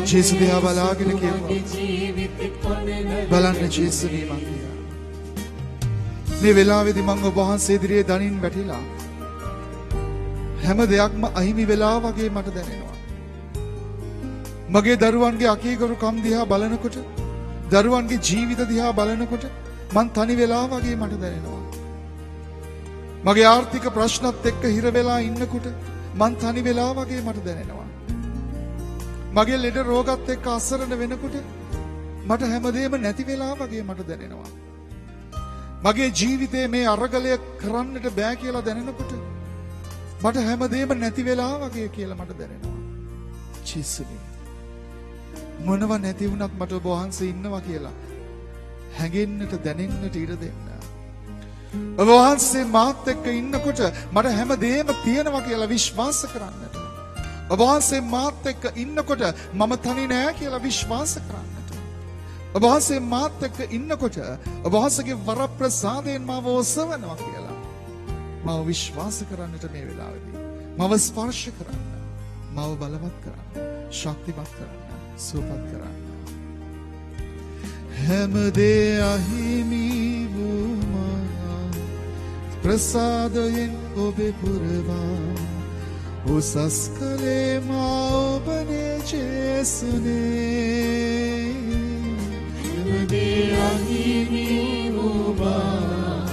Speaker 3: ජේසු දිහා බලාගෙන කියමු.
Speaker 5: ජීවිතේ පනනල
Speaker 3: බලන්න ජේසුනේ මං දිහා. මේ වෙලාවේදී මං ඔබ වහන්සේ ඉදිරියේ දනින් වැටිලා හැම දෙයක්ම අහිමි වෙලා වගේ මට දැනෙනවා. මගේ දරුවන්ගේ අකීකරුකම් දිහා බලනකොට දරුවන්ගේ ජීවිත දිහා බලනකොට මං තනි වෙලා වගේ මට දැනෙනවා. මගේ ආර්ථික ප්‍රශ්නත් එක්ක හිර වෙලා ඉන්නකොට මං තනි වෙලා වගේ මට දැනෙනවා. මගේ ලෙඩ රෝගත් එක්ක අසරණ වෙනකොට මට හැමදේම නැති වෙලා වගේ මට දැනෙනවා. මගේ ජීවිතේ මේ අරගලය කරන්නට බෑ කියලා දැනෙනකොට මට හැමදේම නැති වෙලා වගේ කියලා මට දැනෙනවා. ජේසුනේ මොනව නැති වුණත් මට ඔබ වහන්සේ ඉන්නවා කියලා හැඟෙන්නට දැනෙන්නට ඉඩ දෙන්න. ඔබ වහන්සේ මාත් එක්ක ඉන්නකොට මට හැමදේම තියෙනවා කියලා විශ්වාස කරන්නට. ඔබ වහන්සේ මාත් එක්ක ඉන්නකොට මම තනි නෑ කියලා විශ්වාස කරන්නට. ඔබ වහන්සේ මාත් එක්ක ඉන්නකොට ඔබ වහන්සේගේ වරප්‍රසාදයෙන් මාව ඔසවනවා කියලා මම විශ්වාස කරන්නට මේ වෙලාවේදී මව ස්පර්ශ කරන්න, මව බලවත් කරන්න, ශක්තිමත් කරන්න, සුවපත් කරන්න. හැමදේ අහිමි වූමා ප්‍රසාදයෙන් ඔබේ පුරවා උසස් කලේ මා ඔබනේ ජේසුනේ. හැමදේ අහිමි වූමා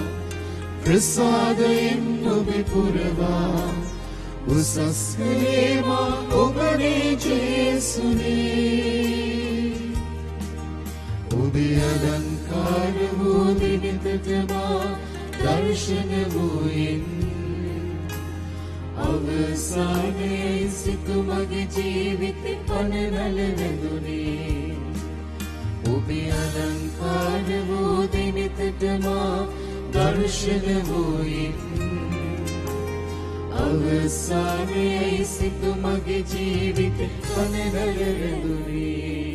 Speaker 3: ප්‍රසාදයෙන් ඔබේ පුරවා උසස් කලේ මා ඔබනේ ජේසුනේ. ඔබේ අලංකාර වූ දිවිතටමා දර්ශන වූයෙන් අවසානයේ සිටු මගේ ජීවිතේ පනරල වැදුනේ. ඔබේ අලංකාර වූ දිවිතටමා දර්ශන වූයෙන් අවසානයේ සිටු මගේ ජීවිතේ පනරල වැදුනේ.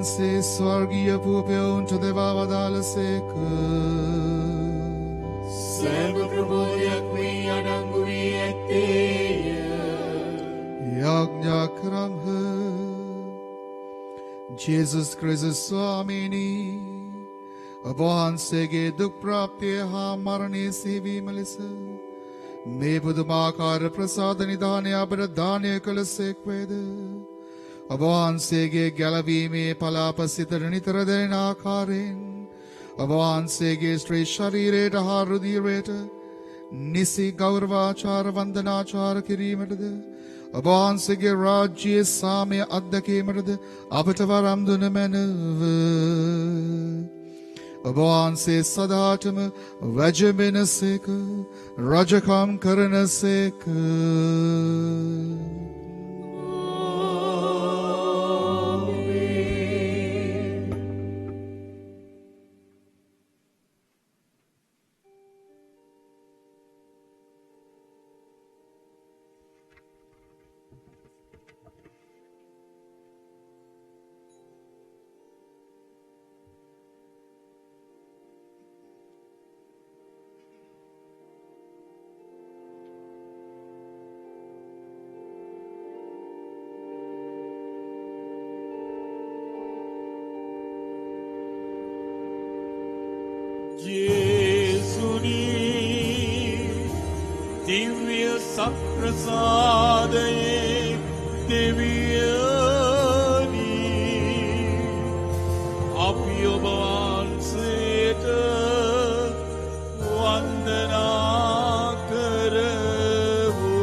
Speaker 3: උන්වහන්සේ ස්වර්ගීය පුවපැවුන්ට දෙවා වදාළසේක.
Speaker 5: සෑම ප්‍රබෝධයක් මේ අඩංගු වී ඇත්තේය.
Speaker 3: යාඥා කරම්හ. ජේසුස් ක්‍රිස්තුස් ස්වාමීනි, ඔබ වහන්සේගේ දුක් ප්‍රාප්තිය හා මරණය සිහිවීම ලෙස මේ පුදුමාකාර ප්‍රසාද නිධානය අපට දානය කළසේක් වේද. ඔබ වහන්සේගේ ගැලවීමේ පලාප සිතට නිතර දැනෙන ආකාරයෙන් ඔබ වහන්සේගේ ශ්‍රී ශරීරයට හා රුධිරයට නිසි ගෞරවාචාර වන්දනාචාර කිරීමටද ඔබ වහන්සේගේ රාජ්‍යයේ සාමය අත්දැකීමටද අපට වරම් දුන මැනව. ඔබ වහන්සේ සදාටම වැජඹෙනසේක, රජකම් කරනසේක.
Speaker 5: ජේසුනි දිව්‍ය සත්ප්‍රසාදයේ දෙවියනි අපි ඔබ වහන්සේට වන්දනා කරමු.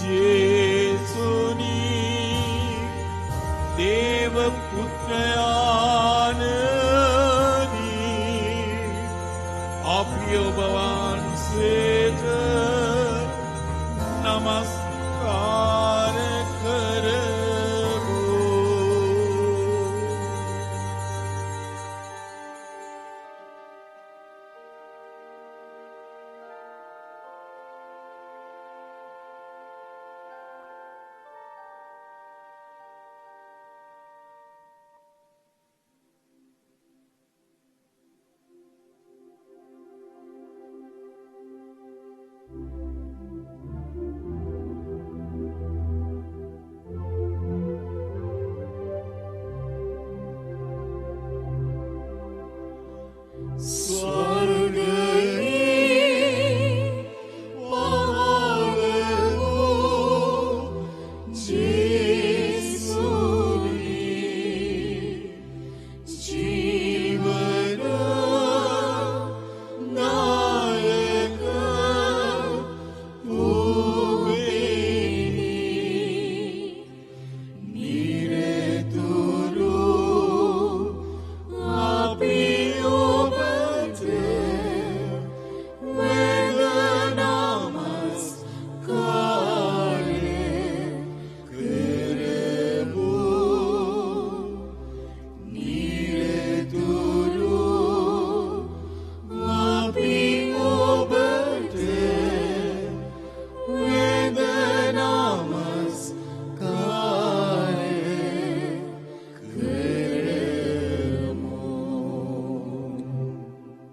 Speaker 5: ජේසුනි දේව පුත්‍රයානනි අපි ඔබ වහන්සේට නමස්කාර කරමු.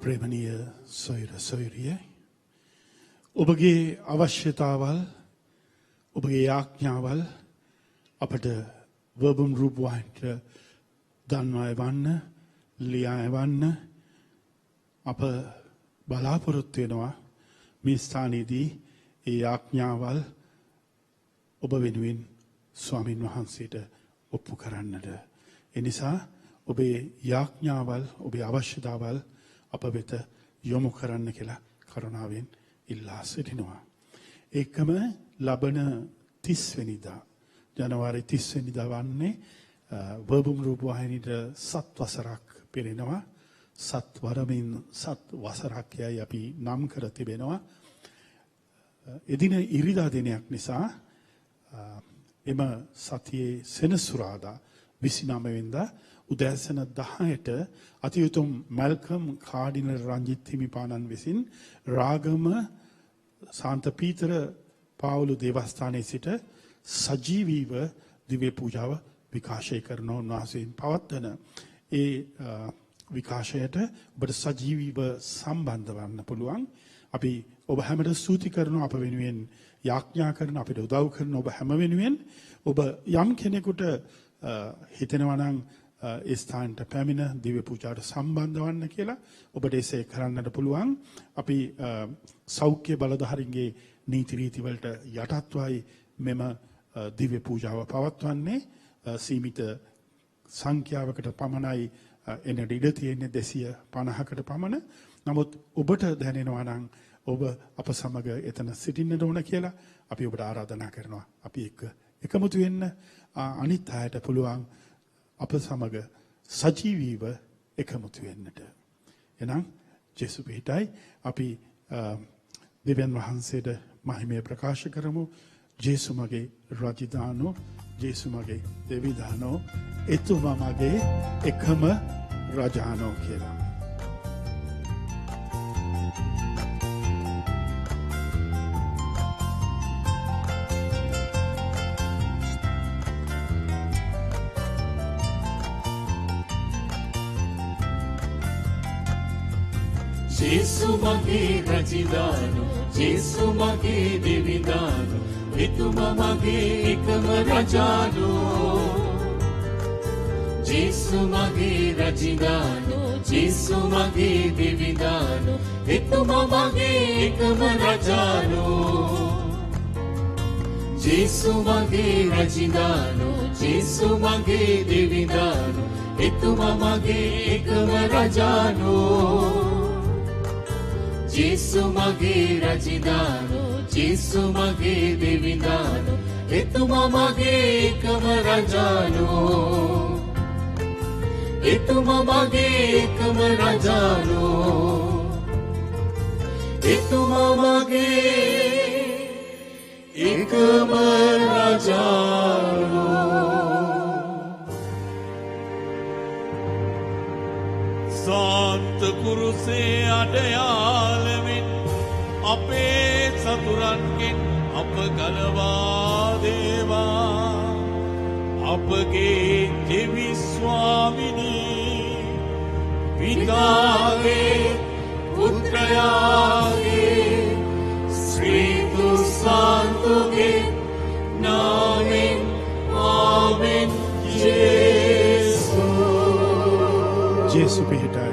Speaker 4: ප්‍රේමණීය සොයුරිය ඔබගේ අවශ්‍යතාවල් ඔබගේ යාඥාවල් අපට වර්බම් රූපවාහිනියට දන්වා එවන්න ලියා එවන්න අප බලාපොරොත්තු වෙනවා මේ ස්ථානයේදී ඒ යාඥාවල් ඔබ වෙනුවෙන් ස්වාමින් වහන්සේට ඔප්පු කරන්නට. ඒ නිසා ඔබේ යාඥාවල් ඔබේ අවශ්‍යතාවල් අප වෙත යොමු කරන්න කියලා කරුණාවෙන් ඉල්ලා සිටිනවා. ඒකම ලබන 30 වෙනිදා ජනවාරි 30 වෙනිදා වන්නේ වර්බම් රූපවාහිනියට 7 වසරක් පිරෙනවා. 7 වරමින් 7 වසරක් යයි අපි නම් කර තිබෙනවා. එදින ඉරිදා දිනයක් නිසා එම සතියේ සෙනසුරාදා 29 වෙනිදා උදෑසන 10ට අතිඋතුම් මල්කම් කාඩිනල් රංජිත් හිමිපාණන් විසින් රාගම සාන්ත පීතර පාවුලු දේවස්ථානයේ සිට සජීවීව දිව්‍ය පූජාව විකාශය කරන උන්වහන්සේන් පවත්වන ඒ විකාශයට ඔබට සජීවීව සම්බන්ධ වන්න පුළුවන්. අපි ඔබ හැමට ස්තුති කරනවා අප වෙනුවෙන් යාඥා කරන අපිට උදව් කරන ඔබ හැම වෙනුවෙන් ඔබ යම් කෙනෙකුට හිතෙනවා නම් ඒ ස්ථානට පැමිණ දිව්‍ය පූජාවට සම්බන්ධ වන්න කියලා ඔබට එසේ කරන්නට පුළුවන්. අපි සෞඛ්‍ය බලධාරීන්ගේ නීති රීති වලට යටත්වයි මෙම දිව්‍ය පූජාව පවත්වන්නේ. සීමිත සංඛ්‍යාවකට පමණයි එනට ඉඩ තියෙන්නේ 250කට පමණ. නමුත් ඔබට දැනෙනවා නම් ඔබ අප සමග එතන සිටින්නට ඕන කියලා අපි ඔබට ආරාධනා කරනවා. අපි එක්ක එකමුතු වෙන්න අනිත් අයට පුළුවන් අප සමග සජීවීව එකමුතු වෙන්නට. එනම් ජේසු පිටයි අපි දෙවියන් වහන්සේට මහිමය ප්‍රකාශ කරමු. ජේසු මගේ රජිදානෝ, ජේසු මගේ දෙවිදානෝ, එතුමා මගේ එකම රජානෝ කියලා.
Speaker 5: ජේසු මගේ රජිදානෝ, ජේසු මගේ දෙවිදානෝ, එතුමා මගේ එකම රජානෝ. ජේසු මගේ රජිදානු ජේසු මගේ දෙවිදානු එතුමා මගේ එකම රජානු ජේසු මගේ රජිදානු ජේසු මගේ දෙවිදානු එතුමා මගේ එකම රජානු ජේසු මගේ රජිදානු ජේසු මගේ දෙවිදානු එතුමා මගේ එකම රජානු එතුමා මගේ එකම රජානු එතුමා මගේ එකම රජානු
Speaker 6: සාන්ත කුරුසේ අඩයාලමින් අපේ සතුරන්ගෙන් අප ගලවා දේවා අපගේ දෙවි ස්වාමිනී පිතාගේ පුත්‍රයාගේ ශ්‍රීතු සාන්තුගේ නාමෙන් ආමෙන් ජේසු
Speaker 4: ජේසු පිහිටා